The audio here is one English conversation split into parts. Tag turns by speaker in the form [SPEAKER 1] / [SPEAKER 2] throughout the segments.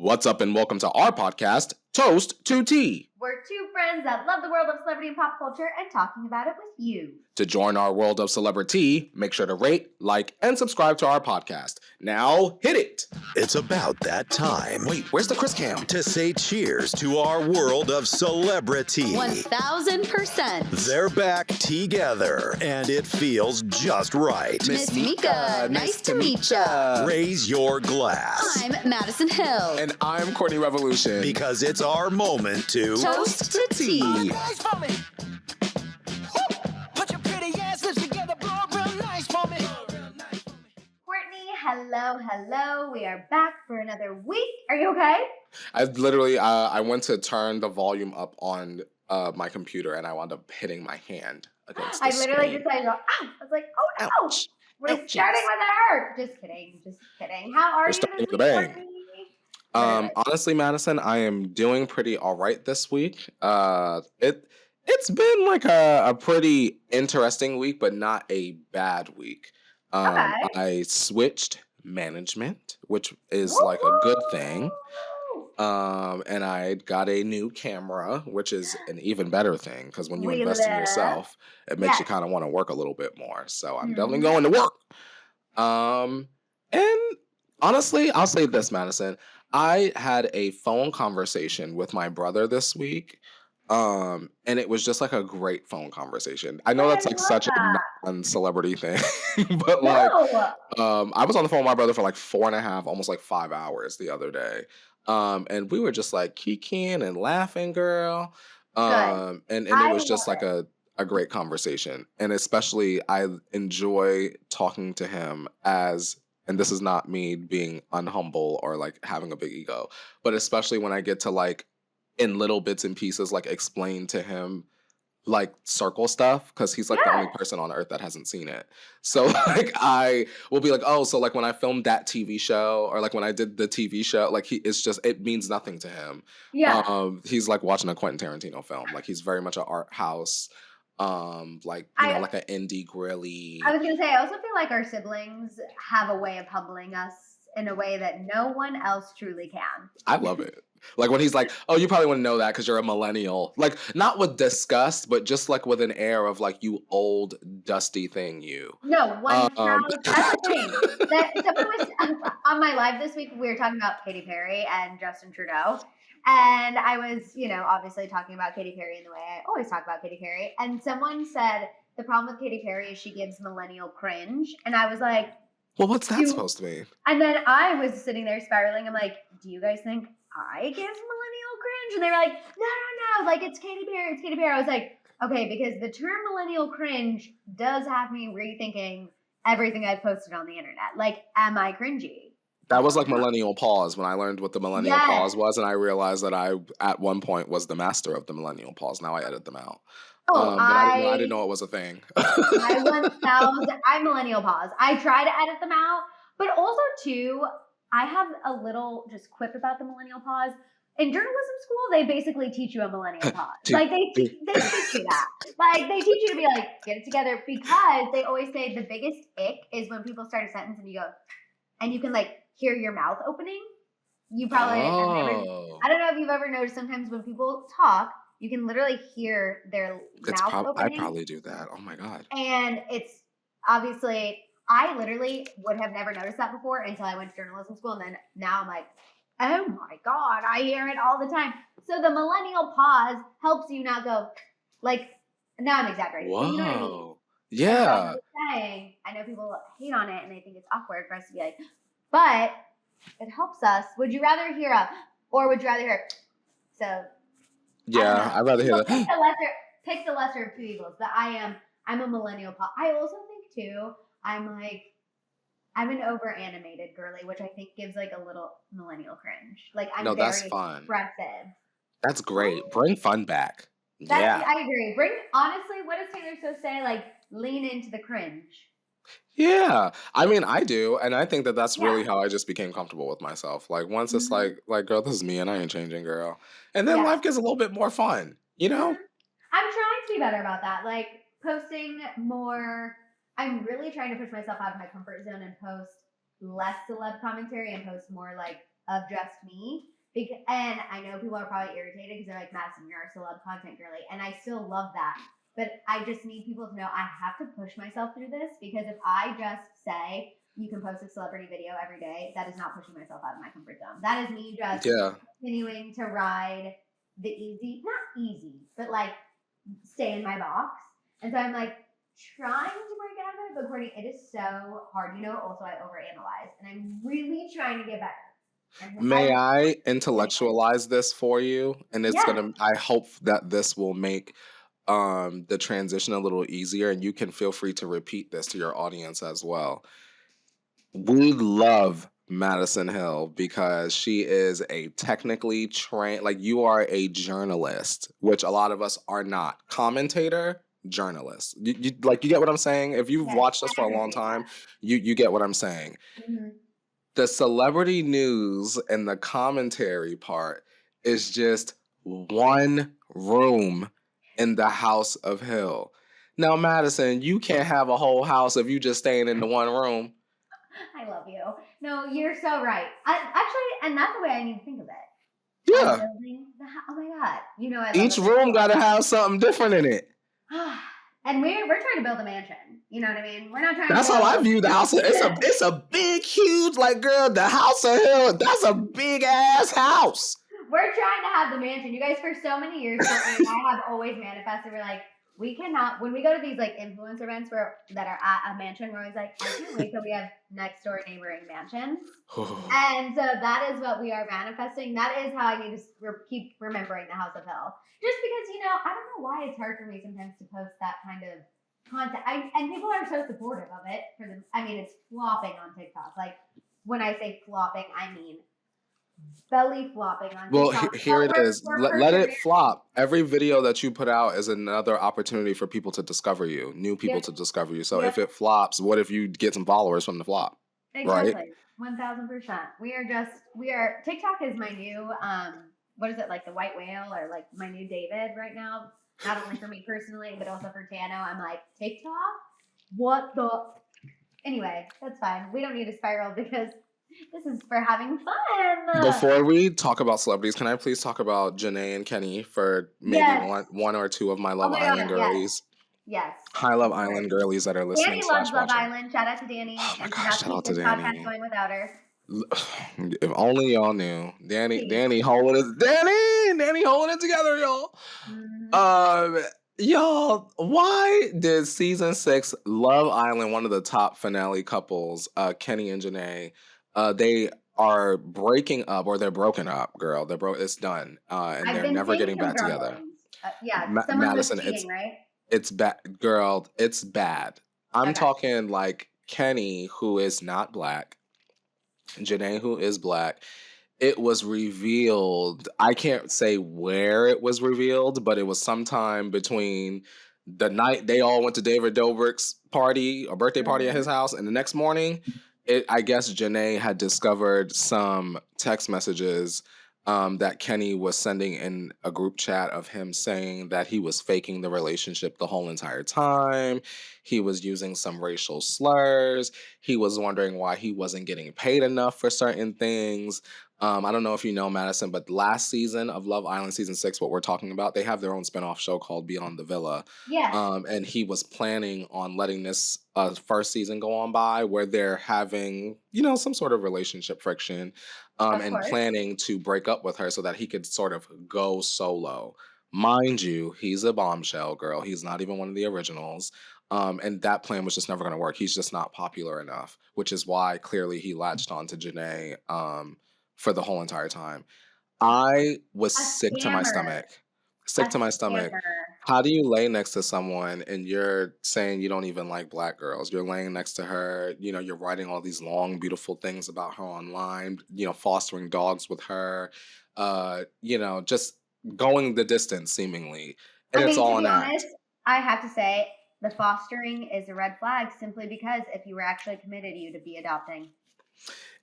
[SPEAKER 1] What's up and welcome to our podcast, Toast to Tea.
[SPEAKER 2] We're two friends that love the world of celebrity and pop culture and talking about it with you.
[SPEAKER 1] To join our world of celebrity, make sure to rate, like, and subscribe to our podcast. Now, hit it.
[SPEAKER 3] It's about that time.
[SPEAKER 1] Wait, where's the Chris Cam?
[SPEAKER 3] To say cheers to our world of celebrity.
[SPEAKER 4] 1000%.
[SPEAKER 3] They're back together, and it feels just right.
[SPEAKER 4] Miss Mika, nice to meet ya.
[SPEAKER 3] Raise your glass.
[SPEAKER 4] I'm Maddison Hill.
[SPEAKER 1] And I'm Courtney Revolution.
[SPEAKER 3] Because it's our moment to
[SPEAKER 4] Toast to tea.
[SPEAKER 2] Hello. We are back for another week. Are you okay?
[SPEAKER 1] I went to turn the volume up on my computer and I wound up hitting my hand against the screen.
[SPEAKER 2] Just like, ow! I was like, oh no!
[SPEAKER 1] Ouch.
[SPEAKER 2] We're starting with a hurt. Just kidding. How are you
[SPEAKER 1] starting
[SPEAKER 2] this
[SPEAKER 1] with a
[SPEAKER 2] week,
[SPEAKER 1] bang.
[SPEAKER 2] Courtney?
[SPEAKER 1] Honestly, Maddison, I am doing pretty all right this week. It's been like a pretty interesting week, but not a bad week.
[SPEAKER 2] Okay.
[SPEAKER 1] I switched management, which is like a good thing. And I got a new camera, which is an even better thing because when you invest in yourself, it makes you kind of want to work a little bit more. So I'm definitely going to work. And honestly, I'll say this, Maddison. I had a phone conversation with my brother this week. And it was just like a great phone conversation. I know that's like such a non-celebrity thing, but I was on the phone with my brother for like 4.5, almost like 5 hours the other day. And we were just like kikiing and laughing, girl. And it was just like a great conversation. And especially I enjoy talking to him and this is not me being unhumble or like having a big ego, but especially when I get to like in little bits and pieces, like explain to him like circle stuff, because he's like the only person on earth that hasn't seen it. So like I will be like, oh, so like when I filmed that TV show or like when I did the TV show, like it means nothing to him. Yeah. He's like watching a Quentin Tarantino film. Like he's very much an art house, like like an indie grilly.
[SPEAKER 2] I was gonna say, I also feel like our siblings have a way of humbling us in a way that no one else truly can.
[SPEAKER 1] I love it. Like when he's like, oh, you probably wouldn't know that because you're a millennial. Like not with disgust, but just like with an air of like, you old dusty thing, you.
[SPEAKER 2] No, 1,000. That's the thing. Someone was on my live this week. We were talking about Katy Perry and Justin Trudeau. And I was, obviously talking about Katy Perry in the way I always talk about Katy Perry. And someone said, the problem with Katy Perry is she gives millennial cringe. And I was like,
[SPEAKER 1] well, what's that supposed to mean?
[SPEAKER 2] And then I was sitting there spiraling. I'm like, do you guys think I give millennial cringe? And they were like, no, like it's Katy Perry. I was like, okay, because the term millennial cringe does have me rethinking everything I've posted on the internet. Like, am I cringy?
[SPEAKER 1] That was like millennial pause when I learned what the millennial pause was, and I realized that I, at one point, was the master of the millennial pause. Now I edit them out. But I didn't know it was a thing.
[SPEAKER 2] I'm millennial pause. I try to edit them out, but also too, I have a little just quip about the millennial pause. In journalism school, they basically teach you a millennial pause. Like they teach you that. Like they teach you to be like, get it together, because they always say the biggest ick is when people start a sentence and you go, and you can like hear your mouth opening. You probably I don't know if you've ever noticed sometimes when people talk, you can literally hear their mouth opening.
[SPEAKER 1] I probably do that. Oh my God.
[SPEAKER 2] And it's obviously, I literally would have never noticed that before until I went to journalism school. And then now I'm like, oh my God, I hear it all the time. So the millennial pause helps you not go like, now I'm exaggerating.
[SPEAKER 1] Whoa.
[SPEAKER 2] You know what I mean?
[SPEAKER 1] Yeah.
[SPEAKER 2] I know people hate on it and they think it's awkward for us to be like, but it helps us. Would you rather hear or would you rather hear? So
[SPEAKER 1] yeah, I'd rather hear that.
[SPEAKER 2] Pick the lesser of two evils. But I'm a millennial pop. I also think too, I'm an over animated girly, which I think gives like a little millennial cringe. Like I'm
[SPEAKER 1] that's
[SPEAKER 2] very
[SPEAKER 1] fun.
[SPEAKER 2] expressive.
[SPEAKER 1] That's great. Bring fun back.
[SPEAKER 2] I agree. Honestly, what does Taylor Swift say? Like lean into the cringe.
[SPEAKER 1] Yeah, I mean, I do, and I think that that's really how I just became comfortable with myself. Like once it's like, girl, this is me, and I ain't changing, girl. And then life gets a little bit more fun,
[SPEAKER 2] I'm trying to be better about that. Like posting more. I'm really trying to push myself out of my comfort zone and post less celeb commentary and post more like of just me. And I know people are probably irritated because they're like, Maddison, you're a celeb content girly. And I still love that. But I just need people to know I have to push myself through this, because if I just say you can post a celebrity video every day, that is not pushing myself out of my comfort zone. That is me just continuing to ride the not easy, but like stay in my box. And so I'm like trying to break out of it, but Courtney, it is so hard. You know, also I overanalyze, and I'm really trying to get better.
[SPEAKER 1] May I intellectualize this for you? And it's
[SPEAKER 2] Yeah.
[SPEAKER 1] gonna, I hope that this will make the transition a little easier, and you can feel free to repeat this to your audience as well. We love Maddison Hill because she is a technically trained, like you are a journalist, which a lot of us are not. Commentator, journalist. You get what I'm saying? If you've watched us for a long time, you get what I'm saying.
[SPEAKER 2] Mm-hmm.
[SPEAKER 1] The celebrity news and the commentary part is just one room in the House of Hill. Now, Maddison, you can't have a whole house if you just staying in the one room.
[SPEAKER 2] I love you. No, you're so right. Actually, and that's the way I need to think of it.
[SPEAKER 1] Yeah.
[SPEAKER 2] Oh my God. You know,
[SPEAKER 1] each room got to have something different in it.
[SPEAKER 2] And we're trying to build a mansion. You know what I mean? We're not trying.
[SPEAKER 1] That's how I view the house. It's a big, huge, like, girl, the House of Hill. That's a big ass house.
[SPEAKER 2] We're trying to have the mansion. You guys, for so many years, Courtney and I have always manifested. We're like, we cannot. When we go to these like influencer events that are at a mansion, we're always like, I can't wait till we have next door neighboring mansions. And so that is what we are manifesting. That is how I need to keep remembering the House of Hill. Just because, you know, I don't know why it's hard for me sometimes to post that kind of content. And people are so supportive of it. It's flopping on TikTok. Like, when I say flopping, I mean belly flopping on TikTok.
[SPEAKER 1] Well, here it is. Let it flop. Every video that you put out is another opportunity for people to discover you, new people to discover you. So if it flops, what if you get some followers from the flop?
[SPEAKER 2] Exactly.
[SPEAKER 1] Right?
[SPEAKER 2] 1000%. TikTok is my new, what is it, like the white whale, or like my new David right now? Not only for me personally, but also for Tano. I'm like, TikTok? What the? Anyway, that's fine. We don't need a spiral because this is for having fun.
[SPEAKER 1] Before we talk about celebrities, can I please talk about Janae and Kenny for maybe one or two of my Love Island girlies?
[SPEAKER 2] Yes.
[SPEAKER 1] Hi, Love Island girlies that are listening.
[SPEAKER 2] Danny loves Love Island. Shout out to Danny.
[SPEAKER 1] Oh my
[SPEAKER 2] and
[SPEAKER 1] gosh, shout out to Danny.
[SPEAKER 2] Podcast going without her.
[SPEAKER 1] If only y'all knew. Danny holding it together, y'all.
[SPEAKER 2] Mm-hmm.
[SPEAKER 1] Y'all, why did season 6 Love Island, one of the top finale couples, Kenny and Janae, they are breaking up, or they're broken up, girl. It's done. And they're never getting back together.
[SPEAKER 2] Someone
[SPEAKER 1] Maddison,
[SPEAKER 2] was cheating, right?
[SPEAKER 1] It's bad, girl. It's bad. I'm talking like Kenny, who is not black, Janae, who is black. It was revealed. I can't say where it was revealed, but it was sometime between the night they all went to David Dobrik's party or birthday party at his house, and the next morning, I guess Janae had discovered some text messages that Kenny was sending in a group chat of him saying that he was faking the relationship the whole entire time. He was using some racial slurs. He was wondering why he wasn't getting paid enough for certain things. I don't know if you know, Maddison, but last season of Love Island, season 6, what we're talking about, they have their own spinoff show called Beyond the Villa.
[SPEAKER 2] Yeah.
[SPEAKER 1] And he was planning on letting this first season go on by where they're having, some sort of relationship friction and planning to break up with her so that he could sort of go solo. Mind you, he's a bombshell, girl. He's not even one of the originals. And that plan was just never going to work. He's just not popular enough, which is why clearly he latched on to Janae for the whole entire time. I was sick to my stomach. How do you lay next to someone and you're saying you don't even like black girls? You're laying next to her, you're writing all these long, beautiful things about her online, fostering dogs with her, just going the distance seemingly. And it's all an act.
[SPEAKER 2] I have to say, the fostering is a red flag simply because if you were actually committed, you'd be adopting.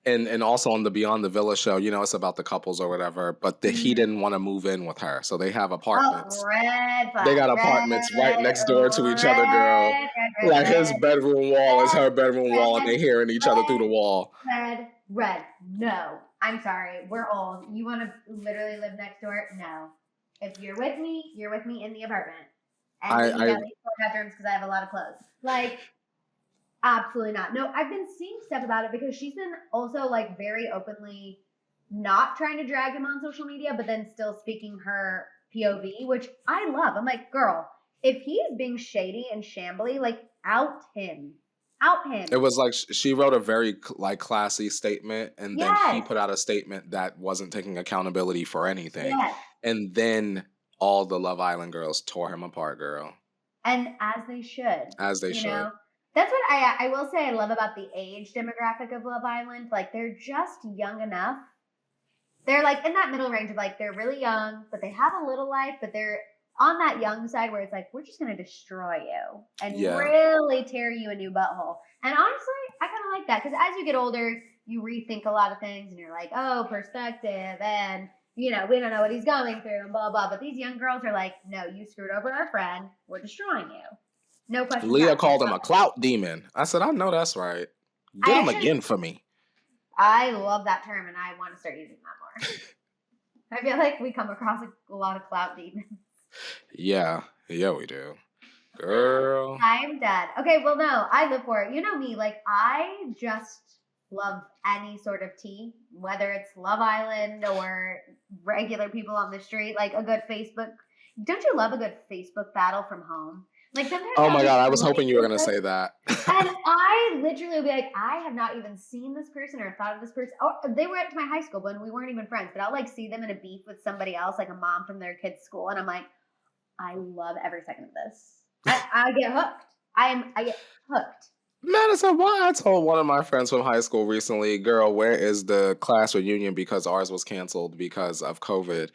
[SPEAKER 1] And also on the Beyond the Villa show, it's about the couples or whatever, but he didn't want to move in with her. So they have apartments.
[SPEAKER 2] Red flag.
[SPEAKER 1] They got apartments right next door to each other, girl. Like his bedroom wall is her bedroom wall, and they hearing each other through the wall.
[SPEAKER 2] Red, no. I'm sorry. We're old. You want to literally live next door? No. If you're with me in the apartment. And we need at least 4 bedrooms because I have a lot of clothes. Like, absolutely not. No, I've been seeing stuff about it because she's been also like very openly not trying to drag him on social media, but then still speaking her POV, which I love. I'm like, girl, if he is being shady and shambly, like, out him. Out him.
[SPEAKER 1] It was like she wrote a very like classy statement, and then he
[SPEAKER 2] Yes.
[SPEAKER 1] put out a statement that wasn't taking accountability for anything.
[SPEAKER 2] Yes.
[SPEAKER 1] And then all the Love Island girls tore him apart, girl.
[SPEAKER 2] And as they should.
[SPEAKER 1] As they
[SPEAKER 2] you
[SPEAKER 1] should.
[SPEAKER 2] know? That's what I will say I love about the age demographic of Love Island. Like, they're just young enough. They're like in that middle range of like, they're really young, but they have a little life, but they're on that young side where it's like, we're just going to destroy you and really tear you a new butthole. And honestly, I kind of like that because as you get older, you rethink a lot of things and you're like, oh, perspective and, you know, we don't know what he's going through and blah, blah. But these young girls are like, no, you screwed over our friend. We're destroying you. No question.
[SPEAKER 1] Leah called him a clout demon. I said, I know that's right. Get him again for me.
[SPEAKER 2] I love that term and I want to start using that more. I feel like we come across a lot of clout demons.
[SPEAKER 1] Yeah, we do. Girl.
[SPEAKER 2] I'm dead. Okay, well, no, I live for it. You know me, like, I just love any sort of tea, whether it's Love Island or regular people on the street, like a good Facebook. Don't you love a good Facebook battle from home? Like, sometimes.
[SPEAKER 1] Oh my God, I was hoping you were going to say that.
[SPEAKER 2] And I literally would be like, I have not even seen this person or thought of this person. Oh, they were at my high school when we weren't even friends, but I'll like see them in a beef with somebody else, like a mom from their kid's school, and I'm like, I love every second of this. I get hooked. I get hooked.
[SPEAKER 1] Maddison, why I told one of my friends from high school recently, girl, where is the class reunion because ours was canceled because of COVID.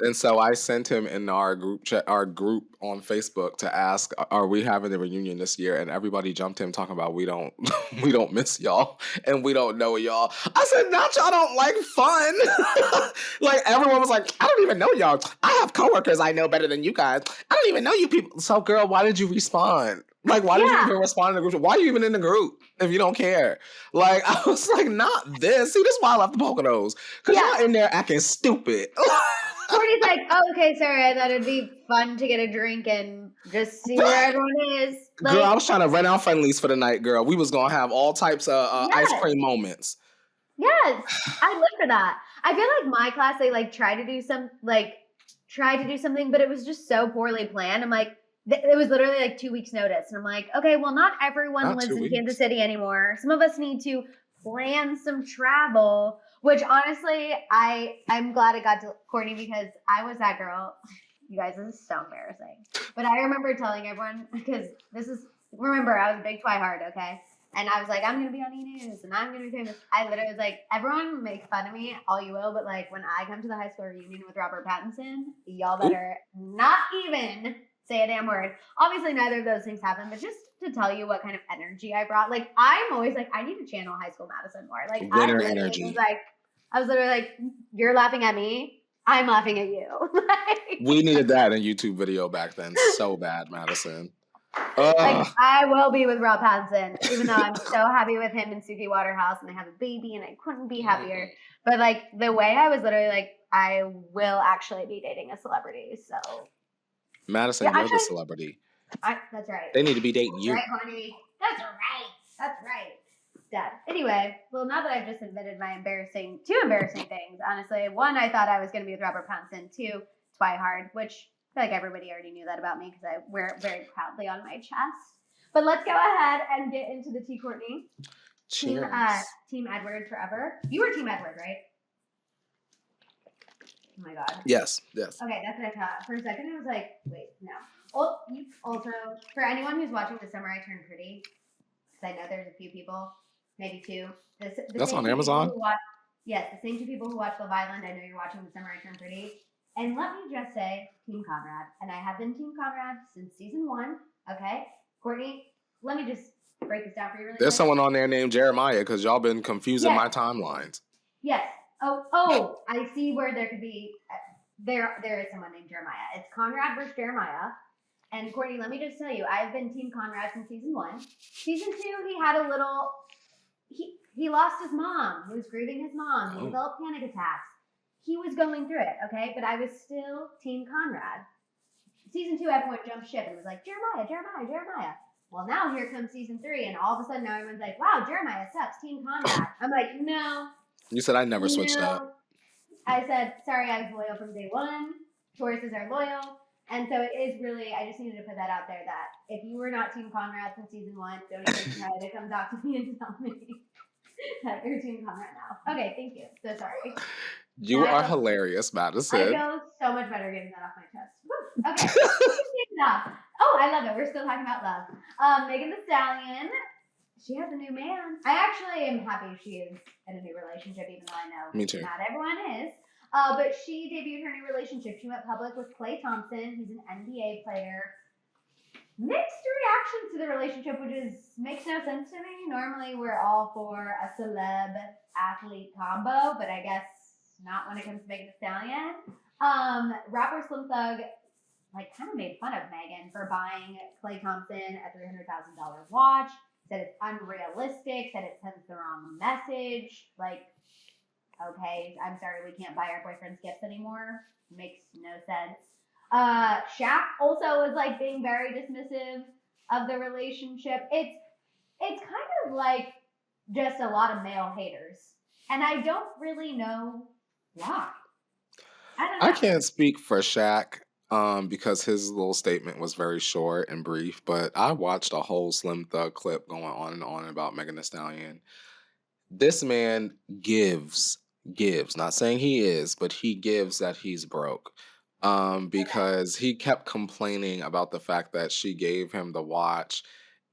[SPEAKER 1] And so I sent him in our group chat, our group on Facebook to ask, are we having the reunion this year? And everybody jumped in talking about we don't miss y'all and we don't know y'all. I said, not y'all don't like fun. Like everyone was like, I don't even know y'all. I have coworkers I know better than you guys. I don't even know you people. So girl, why did you respond? Like, why did you even respond to the group? Why are you even in the group if you don't care? Like, I was like, not this. See, this is why I left the Poconos. Because you're in there acting stupid.
[SPEAKER 2] Courtney's like, oh, okay, sorry. I thought it'd be fun to get a drink and just see where everyone is. Like,
[SPEAKER 1] girl, I was trying to rent out friendlies for the night, girl. We was going to have all types of ice cream moments.
[SPEAKER 2] Yes, I live for that. I feel like my class, they like tried to do something, but it was just so poorly planned. I'm like, it was literally like 2 weeks notice. And I'm like, okay, well, not everyone lives in Kansas City anymore. Some of us need to plan some travel, which honestly, I'm glad it got to Courtney because I was that girl. You guys, this is so embarrassing. But I remember telling everyone, because remember, I was a big twihard, okay? And I was like, I'm going to be on E-News and I'm going to be famous. I literally was like, everyone make fun of me, all you will, but like when I come to the high school reunion with Robert Pattinson, y'all better not even say a damn word. Obviously, neither of those things happened, but just to tell you what kind of energy I brought, like, I'm always like, I need to channel High School Maddison more. Like,
[SPEAKER 1] winner energy.
[SPEAKER 2] I was literally like, you're laughing at me, I'm laughing at you. Like,
[SPEAKER 1] we needed that in YouTube video back then so bad, Maddison.
[SPEAKER 2] Like, I will be with Rob Pattinson, even though I'm so happy with him and Suki Waterhouse, and they have a baby, and I couldn't be happier. But like the way I was literally like, I will actually be dating a celebrity. So,
[SPEAKER 1] Madison, you're the celebrity.
[SPEAKER 2] That's right.
[SPEAKER 1] They need to be dating you.
[SPEAKER 2] Right, honey. That's right. That's right. Dad. Anyway, well, now that I've just admitted my two embarrassing things, honestly. One, I thought I was going to be with Robert Pattinson. Two, Twihard, which I feel like everybody already knew that about me because I wear it very proudly on my chest. But let's go ahead and get into the tea, Courtney.
[SPEAKER 1] Cheers.
[SPEAKER 2] Team Edward forever. You were Team Edward, right? Oh my God.
[SPEAKER 1] Yes.
[SPEAKER 2] Okay, that's what I thought. For a second, I was like, wait, no. Also, for anyone who's watching The Summer I Turned Pretty, because I know there's a few people, maybe two.
[SPEAKER 1] That's on Amazon?
[SPEAKER 2] Yes, the same two people who watch Love Island. I know you're watching The Summer I Turned Pretty. And let me just say, Team Conrad. And I have been Team Conrad since season 1, okay? Courtney, let me just break this down for you really quick.
[SPEAKER 1] There's someone on there named Jeremiah because y'all been confusing my timelines.
[SPEAKER 2] Yes. Oh, I see where there could be, there is someone named Jeremiah. It's Conrad versus Jeremiah. And Courtney, let me just tell you, I've been Team Conrad since season 1. Season 2, he had a little, he lost his mom. He was grieving his mom. He
[SPEAKER 1] Oh.
[SPEAKER 2] developed panic attacks. He was going through it, okay? But I was still Team Conrad. Season 2, everyone jumped ship and was like, Jeremiah. Well, now here comes season 3, and all of a sudden now everyone's like, wow, Jeremiah sucks, Team Conrad. I'm like, no.
[SPEAKER 1] You said I never switched up.
[SPEAKER 2] I said, sorry, I was loyal from day one. Tauruses are loyal. And so it is really, I just needed to put that out there that if you were not Team Conrad since season 1, don't even try to come talk to me and tell me that you're Team Conrad now. Okay, thank you. So sorry.
[SPEAKER 1] You are hilarious, Maddison.
[SPEAKER 2] I feel so much better getting that off my chest. Woo. Okay. Oh, I love it. We're still talking about love. Megan Thee Stallion. She has a new man. I actually am happy she is in a new relationship, even though I know
[SPEAKER 1] Me too.
[SPEAKER 2] not everyone is. But she debuted her new relationship. She went public with Klay Thompson. He's an NBA player. Mixed reactions to the relationship, which makes no sense to me. Normally, we're all for a celeb athlete combo, but I guess not when it comes to Megan Thee Stallion. Rapper Slim Thug kind of made fun of Megan for buying Klay Thompson a $300,000 watch. Said it's unrealistic. Said it sends the wrong message. Okay, I'm sorry, we can't buy our boyfriend's gifts anymore. Makes no sense. Shaq also was being very dismissive of the relationship. It's kind of like just a lot of male haters, and I don't really know why. I don't know.
[SPEAKER 1] I can't speak for Shaq because his little statement was very short and brief, but I watched a whole Slim Thug clip going on and on about Megan Thee Stallion. This man gives, not saying he is, but he gives that he's broke. Because he kept complaining about the fact that she gave him the watch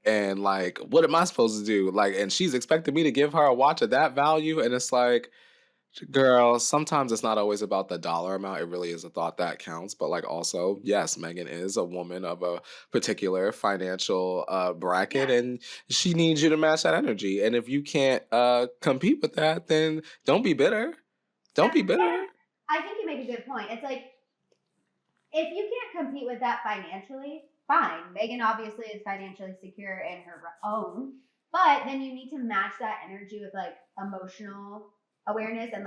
[SPEAKER 1] and what am I supposed to do? And she's expecting me to give her a watch of that value. And it's girl, sometimes it's not always about the dollar amount. It really is a thought that counts. But also, yes, Megan is a woman of a particular financial bracket, and she needs you to match that energy. And if you can't compete with that, then don't be bitter. Don't be bitter.
[SPEAKER 2] I think you make a good point. It's if you can't compete with that financially, fine. Megan obviously is financially secure in her own, but then you need to match that energy with emotional awareness and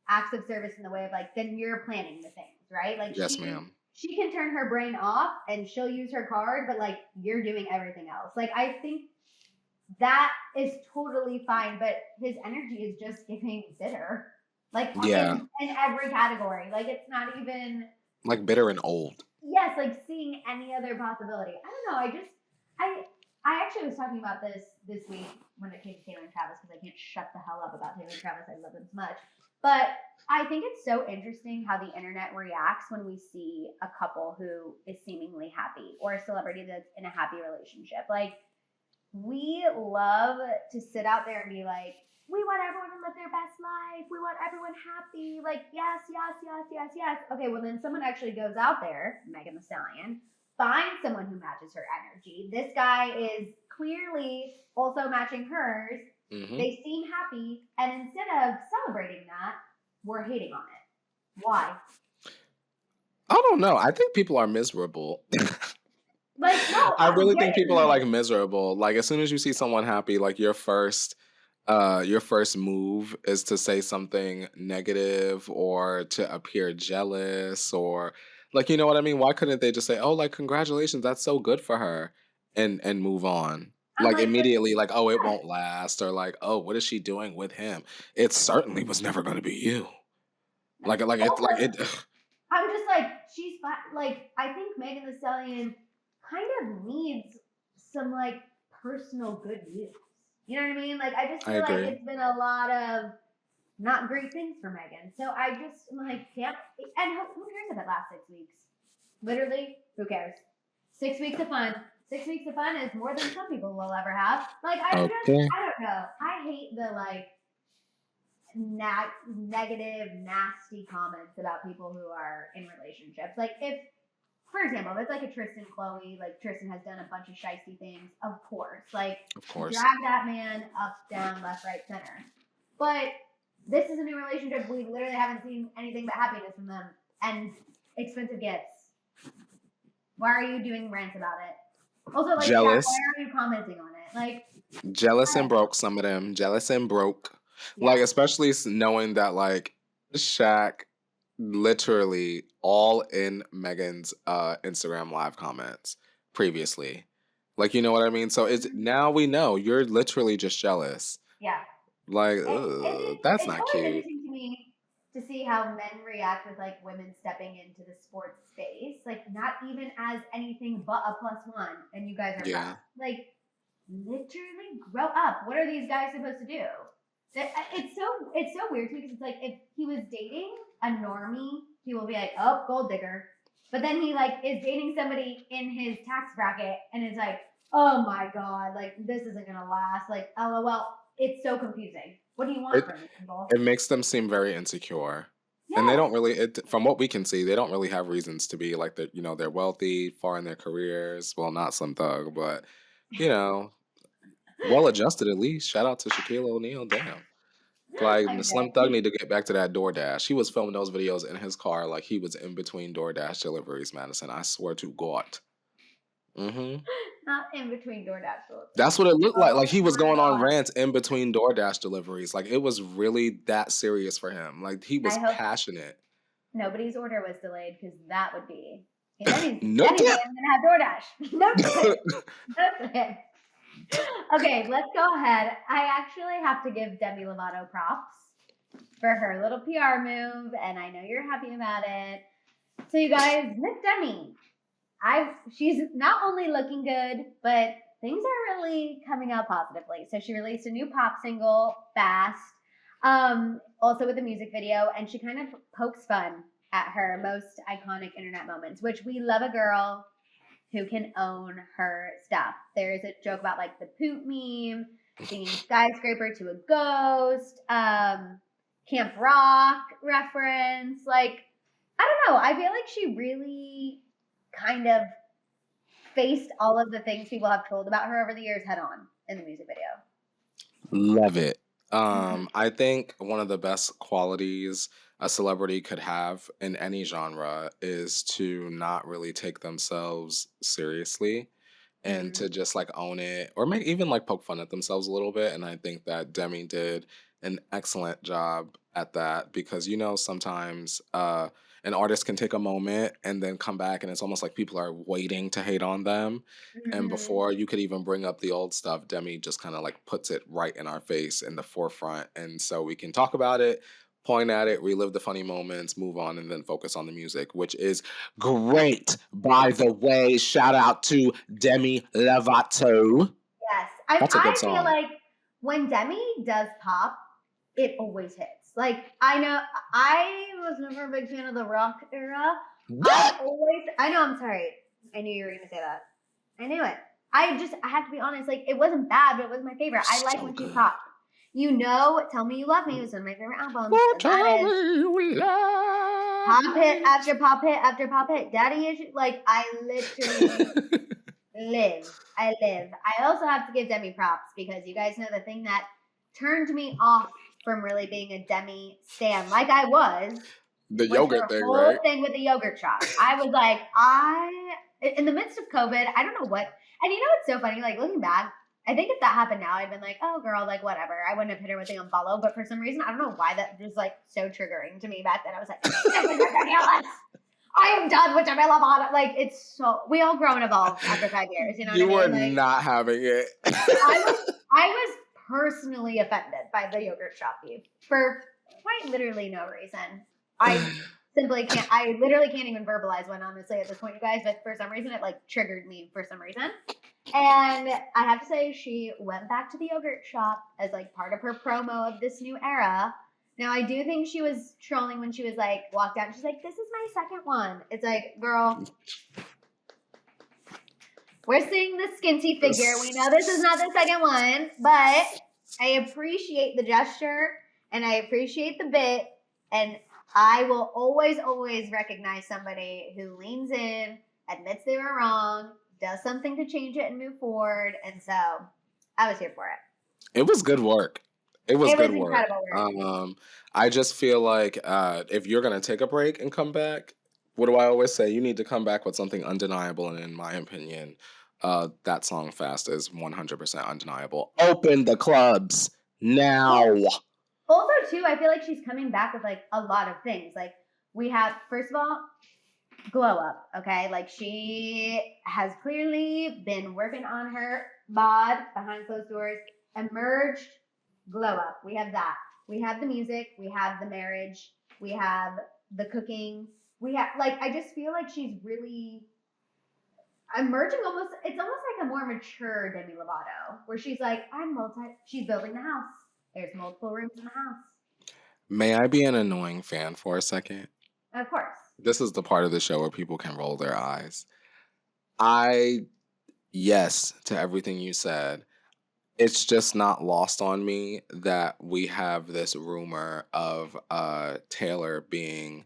[SPEAKER 2] acts of service in the way of then you're planning the things, right?
[SPEAKER 1] Yes, ma'am.
[SPEAKER 2] She can turn her brain off and she'll use her card, but you're doing everything else. I think that is totally fine, but his energy is just giving bitter. In every category. It's not even
[SPEAKER 1] bitter and old.
[SPEAKER 2] Yes, seeing any other possibility. I don't know. I actually was talking about this week when it came to Taylor and Travis because I can't shut the hell up about Taylor and Travis. I love them so much. But I think it's so interesting how the internet reacts when we see a couple who is seemingly happy or a celebrity that's in a happy relationship. We love to sit out there and be we want everyone to live their best life. We want everyone happy. Yes. Okay, well then someone actually goes out there, Megan Thee Stallion, finds someone who matches her energy. This guy is clearly also matching hers. Mm-hmm. They seem happy. And instead of celebrating that, we're hating on it. Why?
[SPEAKER 1] I don't know. I think people are miserable.
[SPEAKER 2] No,
[SPEAKER 1] I really think people are miserable. As soon as you see someone happy, your first move is to say something negative or to appear jealous or you know what I mean? Why couldn't they just say, oh, congratulations, that's so good for her and move on? Immediately, oh, it won't last, or oh, what is she doing with him? It certainly was never going to be you.
[SPEAKER 2] I'm just she's I think Megan Thee Stallion kind of needs some personal good news. You know what I mean? I just feel it's been a lot of not great things for Megan. So I just am damn. And who cares if it lasts 6 weeks? Literally, who cares? 6 weeks of fun. 6 weeks of fun is more than some people will ever have. I don't know. I hate the negative, nasty comments about people who are in relationships. If, for example, it's a Tristan Chloe, Tristan has done a bunch of shiesty things, of course.
[SPEAKER 1] Of course.
[SPEAKER 2] Drag that man up, down, left, right, center. But this is a new relationship. We literally haven't seen anything but happiness from them and expensive gifts. Why are you doing rants about it? Also, like, Shaq,
[SPEAKER 1] Jealous.
[SPEAKER 2] why are you commenting on it? Like,
[SPEAKER 1] Jealous and broke, some of them. Jealous and broke.
[SPEAKER 2] yeah.
[SPEAKER 1] Like, especially knowing that, like, Shaq literally all in Megan's Instagram live comments previously. Like, you know what I mean? So it's now we know you're literally just jealous.
[SPEAKER 2] Yeah.
[SPEAKER 1] Like, that's
[SPEAKER 2] It's
[SPEAKER 1] not
[SPEAKER 2] always
[SPEAKER 1] cute.
[SPEAKER 2] interesting to me to see how men react with like women stepping into the sports space, like not even as anything but a +1, and you guys are
[SPEAKER 1] Yeah.
[SPEAKER 2] friends. Like, literally grow up. What are these guys supposed to do? It's so weird to me because it's like if he was dating a normie, he will be like, oh, gold digger. But then he like is dating somebody in his tax bracket and is like, oh my god, like this isn't gonna last. Like, LOL. It's so confusing. What do you want from me, people?
[SPEAKER 1] It makes them seem very insecure. And they
[SPEAKER 2] Yeah.
[SPEAKER 1] don't really, from what we can see, they don't really have reasons to be like that. You know, they're wealthy, far in their careers. Well, not some thug, but you know, well adjusted at least. Shout out to Shaquille O'Neal. Damn. Like
[SPEAKER 2] I
[SPEAKER 1] the
[SPEAKER 2] know.
[SPEAKER 1] Slim Thug need to get back to that DoorDash. He was filming those videos in his car like he was in between DoorDash deliveries, Madison. I swear to God.
[SPEAKER 2] Not in between DoorDash deliveries.
[SPEAKER 1] That's what it looked like.
[SPEAKER 2] Oh
[SPEAKER 1] Like he was
[SPEAKER 2] my
[SPEAKER 1] going on
[SPEAKER 2] God.
[SPEAKER 1] rants in between DoorDash deliveries. Like it was really that serious for him. Like he was
[SPEAKER 2] I hope
[SPEAKER 1] passionate.
[SPEAKER 2] nobody's order was delayed because that would be. That
[SPEAKER 1] No
[SPEAKER 2] means
[SPEAKER 1] tip.
[SPEAKER 2] I'm gonna have DoorDash. No tip. No tip. Okay, let's go ahead. I actually have to give Demi Lovato props for her little PR move, and I know you're happy about it. So you guys, Miss Demi, she's not only looking good, but things are really coming out positively. So she released a new pop single, Fast, also with a music video, and she kind of pokes fun at her most iconic internet moments, which we love a girl who can own her stuff. There is a joke about like the poop meme, singing skyscraper to a ghost, Camp Rock reference. Like, I don't know. I feel like she really kind of faced all of the things people have told about her over the years head on in the music video.
[SPEAKER 1] Love it. I think one of the best qualities a celebrity could have in any genre is to not really take themselves seriously and to just like own it or make even like poke fun at themselves a little bit. And I think that Demi did an excellent job at that because you know sometimes an artist can take a moment and then come back and it's almost like people are waiting to hate on them. And before you could even bring up the old stuff, Demi just kind of like puts it right in our face in the forefront. And so we can talk about it, point at it, relive the funny moments, move on, and then focus on the music, which is great. By the way, shout out to Demi Lovato.
[SPEAKER 2] Yes.
[SPEAKER 1] That's a good
[SPEAKER 2] I feel
[SPEAKER 1] song.
[SPEAKER 2] like when Demi does pop, it always hits. Like, I know I was never a big fan of the rock era. I know, I'm sorry. I knew you were going to say that. I knew it. I have to be honest. Like, it wasn't bad, but it wasn't my favorite. I like
[SPEAKER 1] So
[SPEAKER 2] when she
[SPEAKER 1] good.
[SPEAKER 2] popped. You know, Tell Me You Love Me was one of my favorite albums.
[SPEAKER 1] Oh,
[SPEAKER 2] And
[SPEAKER 1] tell
[SPEAKER 2] that is
[SPEAKER 1] me you love
[SPEAKER 2] pop hit
[SPEAKER 1] me.
[SPEAKER 2] after pop hit after pop hit. Daddy issues. Like, I literally live. I live. I also have to give Demi props because you guys know the thing that turned me off from really being a Demi stan like I was
[SPEAKER 1] The
[SPEAKER 2] was
[SPEAKER 1] yogurt
[SPEAKER 2] her
[SPEAKER 1] thing,
[SPEAKER 2] whole
[SPEAKER 1] right?
[SPEAKER 2] thing with the yogurt shop. I was like, in the midst of COVID, I don't know what, and you know what's so funny, like looking back, I think if that happened now, I'd been like, oh girl, like whatever. I wouldn't have hit her with the unfollow, but for some reason, I don't know why that was like so triggering to me back then. I was like, this is ridiculous. I am done with Demi Lovato. Like, it's so, we all grow and evolve after 5 years, you know
[SPEAKER 1] You
[SPEAKER 2] what I
[SPEAKER 1] were
[SPEAKER 2] mean? Like,
[SPEAKER 1] not having it.
[SPEAKER 2] I was personally offended by the yogurt shop beef for quite literally no reason. I literally can't even verbalize one, honestly, at this point, you guys, but for some reason, it like triggered me for some reason. And I have to say, she went back to the yogurt shop as like part of her promo of this new era. Now, I do think she was trolling when she was like, walked out and she's like, this is my second one. It's like, girl, we're seeing the skinty figure. We know this is not the second one, but I appreciate the gesture and I appreciate the bit. And I will always, always recognize somebody who leans in, admits they were wrong, does something to change it and move forward. And so I was here for it.
[SPEAKER 1] It was good work. It was good work.
[SPEAKER 2] Incredible work.
[SPEAKER 1] I just feel like if you're gonna take a break and come back, what do I always say? You need to come back with something undeniable, and in my opinion, That song Fast is 100% undeniable. Open the clubs now.
[SPEAKER 2] Also, too, I feel like she's coming back with like a lot of things. Like we have, first of all, glow up. Okay, like she has clearly been working on her bod behind closed doors. Emerged, glow up. We have that. We have the music. We have the marriage. We have the cooking. We have like I just feel like she's really emerging almost. It's almost like a more mature Demi Lovato, where she's like, she's building the house. There's multiple rooms in the house.
[SPEAKER 1] May I be an annoying fan for a second?
[SPEAKER 2] Of course.
[SPEAKER 1] This is the part of the show where people can roll their eyes. Yes to everything you said. It's just not lost on me that we have this rumor of Taylor being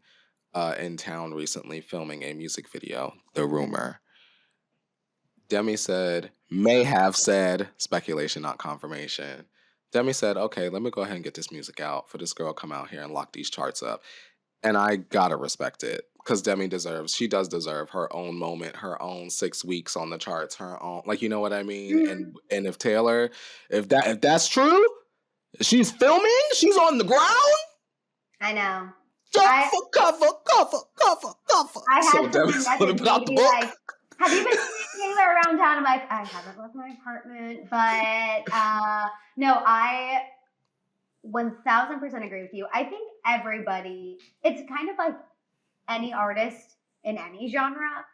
[SPEAKER 1] in town recently filming a music video. The rumor. Demi said, may have said, speculation, not confirmation. Demi said, okay, let me go ahead and get this music out for this girl to come out here and lock these charts up. And I gotta respect it because Demi she does deserve her own moment, her own 6 weeks on the charts, her own, like, you know what I mean?
[SPEAKER 2] Mm-hmm.
[SPEAKER 1] And if Taylor, if that's true, she's filming, she's on the ground.
[SPEAKER 2] I know.
[SPEAKER 1] Cover.
[SPEAKER 2] I
[SPEAKER 1] So
[SPEAKER 2] had
[SPEAKER 1] Demi's
[SPEAKER 2] someone
[SPEAKER 1] gonna
[SPEAKER 2] message
[SPEAKER 1] put
[SPEAKER 2] me
[SPEAKER 1] out
[SPEAKER 2] to
[SPEAKER 1] the
[SPEAKER 2] be
[SPEAKER 1] book.
[SPEAKER 2] like, have you been seeing Taylor around town? I'm like, I haven't left my apartment, but no, I 1000% agree with you. I think everybody, it's kind of like any artist in any genre.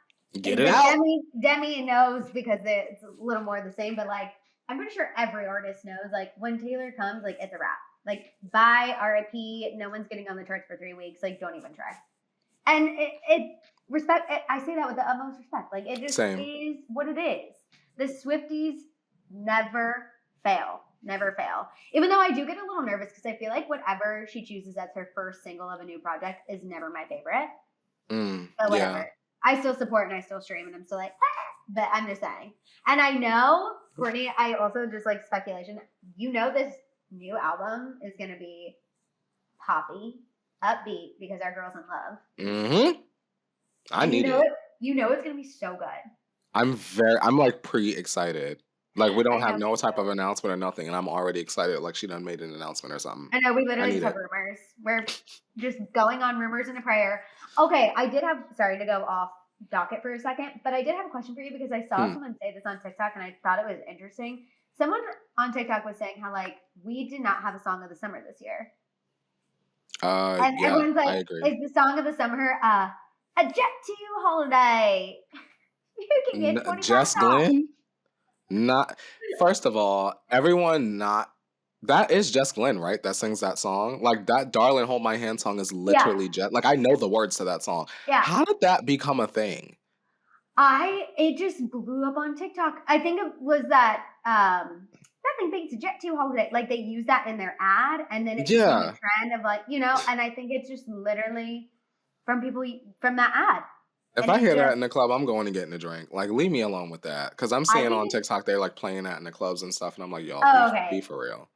[SPEAKER 1] Get it out.
[SPEAKER 2] Demi knows because it's a little more the same, but like, I'm pretty sure every artist knows, like, when Taylor comes, like, it's a wrap. Like, bye, RIP, no one's getting on the charts for 3 weeks. Like, don't even try. And I say that with the utmost respect. Like, it just is what it is. The Swifties never fail. Never fail. Even though I do get a little nervous because I feel like whatever she chooses as her first single of a new project is never my favorite. But whatever.
[SPEAKER 1] Yeah.
[SPEAKER 2] I still support and I still stream and I'm still like, but I'm just saying. And I know, Courtney, I also just like speculation. You know this new album is going to be poppy, upbeat because our girl's in love.
[SPEAKER 1] Mm-hmm. I need it.
[SPEAKER 2] You know it's going to be so good.
[SPEAKER 1] I'm like pre-excited. Like we don't have no type of announcement or nothing, and I'm already excited. Like she done made an announcement or something.
[SPEAKER 2] I know we literally just have rumors. We're just going on rumors and a prayer. Okay, sorry to go off docket for a second, but I did have a question for you because I saw someone say this on TikTok and I thought it was interesting. Someone on TikTok was saying how like we did not have a song of the summer this year. And everyone's like,
[SPEAKER 1] I agree.
[SPEAKER 2] is the song of the summer a Jet to You holiday? You can get 25
[SPEAKER 1] Jess Glynn? Not. First of all, that is Jess Glynn, right? That sings that song. Like that "Darling Hold My Hand" song is literally Jess. Like I know the words to that song.
[SPEAKER 2] Yeah.
[SPEAKER 1] How did that become a thing?
[SPEAKER 2] It just blew up on TikTok. I think it was that nothing beats a Jet 2 holiday. Like they used that in their ad, and then it became a trend of like, you know. And I think it's just literally from people from that ad.
[SPEAKER 1] If I hear that in the club, I'm going to get in a drink. Like, leave me alone with that. Because I'm seeing on TikTok, they're like playing that in the clubs and stuff. And I'm like, y'all, be for real.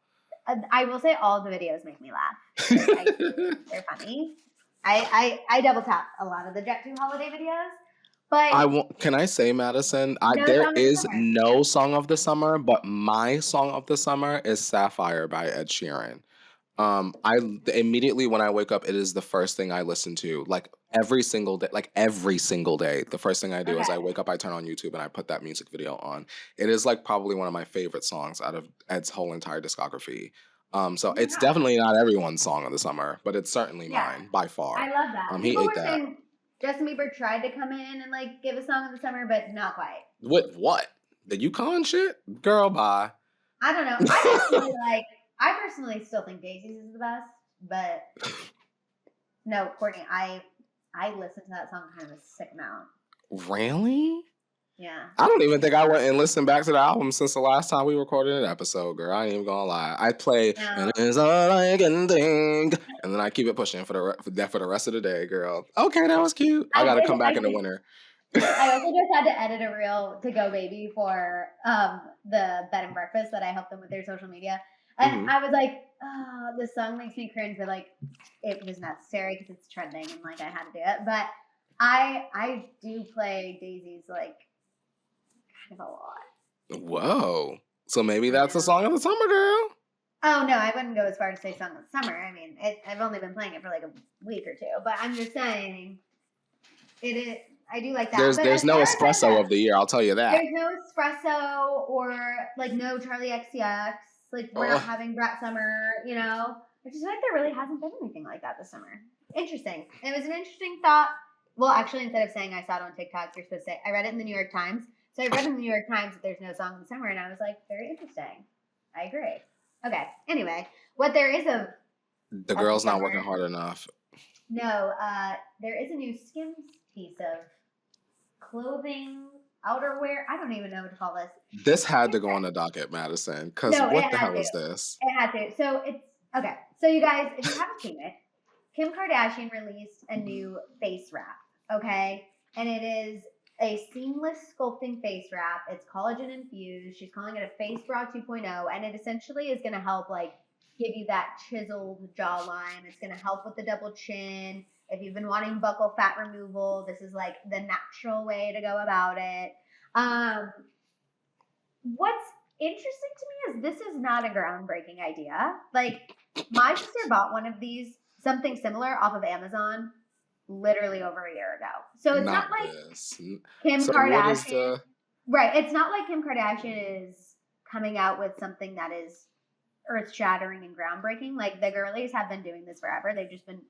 [SPEAKER 2] I will say all the videos make me laugh. They're funny. I double tap a lot of the Jet 2 holiday videos. But
[SPEAKER 1] can I say, Maddison? There is no song of the summer, but my song of the summer is Sapphire by Ed Sheeran. Immediately when I wake up, it is the first thing I listen to, like every single day. The first thing I do is I wake up, I turn on YouTube, and I put that music video on. It is like probably one of my favorite songs out of Ed's whole entire discography. So it's definitely not everyone's song of the summer, but it's certainly mine by far.
[SPEAKER 2] I love that.
[SPEAKER 1] People were
[SPEAKER 2] saying Justin Bieber tried to come in and like give a song of the summer, but not quite.
[SPEAKER 1] What? The UConn shit? Girl, bye.
[SPEAKER 2] I don't know. I personally still think Daisy's is the best, but no, Courtney, I listened to that song kind of a sick amount.
[SPEAKER 1] Really?
[SPEAKER 2] Yeah.
[SPEAKER 1] I don't even think I went and listened back to the album since the last time we recorded an episode, girl. I ain't even gonna lie. I play and it's all I can think, and then I keep it pushing for the rest of the day, girl. Okay, that was cute. I gotta come back in the winter.
[SPEAKER 2] I also just had to edit a reel to Go Baby for the bed and breakfast that I helped them with their social media. And I was like, oh, this song makes me cringe, but like it was necessary because it's trending and like I had to do it. But I do play Daisy's like There's a lot.
[SPEAKER 1] Whoa. So maybe that's a song of the summer, girl.
[SPEAKER 2] Oh no, I wouldn't go as far to say song of the summer. I mean, I've only been playing it for like a week or two, but I'm just saying it is. I do like that.
[SPEAKER 1] There's
[SPEAKER 2] but
[SPEAKER 1] there's
[SPEAKER 2] as
[SPEAKER 1] no
[SPEAKER 2] far as like
[SPEAKER 1] espresso of the year, I'll tell you that.
[SPEAKER 2] there's no espresso or like no Charlie XCX. Like we're not having Brat Summer, you know. I just feel like there really hasn't been anything like that this summer. Interesting. It was an interesting thought. Well, actually, instead of saying I saw it on TikTok, you're supposed to say I read it in the New York Times. So I read in the New York Times that there's no song in the summer, and I was like, very interesting. I agree. Okay. Anyway, what there is of
[SPEAKER 1] The girl's not
[SPEAKER 2] summer-
[SPEAKER 1] working hard enough.
[SPEAKER 2] No, there is a new Skims piece of clothing, outerwear. I don't even know what to call this.
[SPEAKER 1] This had to go on the docket, Maddison, because
[SPEAKER 2] No,
[SPEAKER 1] what
[SPEAKER 2] it
[SPEAKER 1] the
[SPEAKER 2] had
[SPEAKER 1] hell
[SPEAKER 2] to.
[SPEAKER 1] is this?
[SPEAKER 2] It had to. So it's okay. So you guys, if you haven't seen it, Kim Kardashian released a new face wrap. Okay, and it is a seamless sculpting face wrap. It's collagen infused. She's calling it a face bra 2.0, and it essentially is going to help like give you that chiseled jawline. It's going to help with the double chin. If you've been wanting buccal fat removal, this is like the natural way to go about it. What's interesting to me is this is not a groundbreaking idea. Like my sister bought one of these, something similar off of Amazon literally over a year ago. So it's not like
[SPEAKER 1] this.
[SPEAKER 2] Kim
[SPEAKER 1] So
[SPEAKER 2] Kardashian.
[SPEAKER 1] what is the...
[SPEAKER 2] Right. It's not like Kim Kardashian is coming out with something that is earth-shattering and groundbreaking. Like the girlies have been doing this forever. They've just been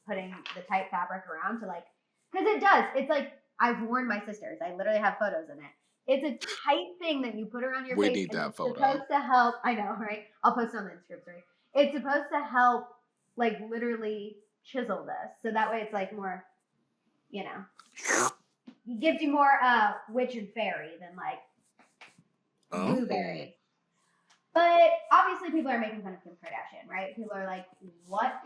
[SPEAKER 2] putting the tight fabric around to like, because it does. It's like I've worn my sister's. I literally have photos in it. It's a tight thing that you put around your
[SPEAKER 1] We
[SPEAKER 2] face.
[SPEAKER 1] need
[SPEAKER 2] and
[SPEAKER 1] that
[SPEAKER 2] it's
[SPEAKER 1] photo.
[SPEAKER 2] supposed to help. I know, right? I'll post it on the Instagram story. It's supposed to help, like literally chisel this, so that way it's like more, you know, it gives you more witch and fairy than like blueberry. But obviously, people are making fun of Kim Kardashian, right? People are like, "What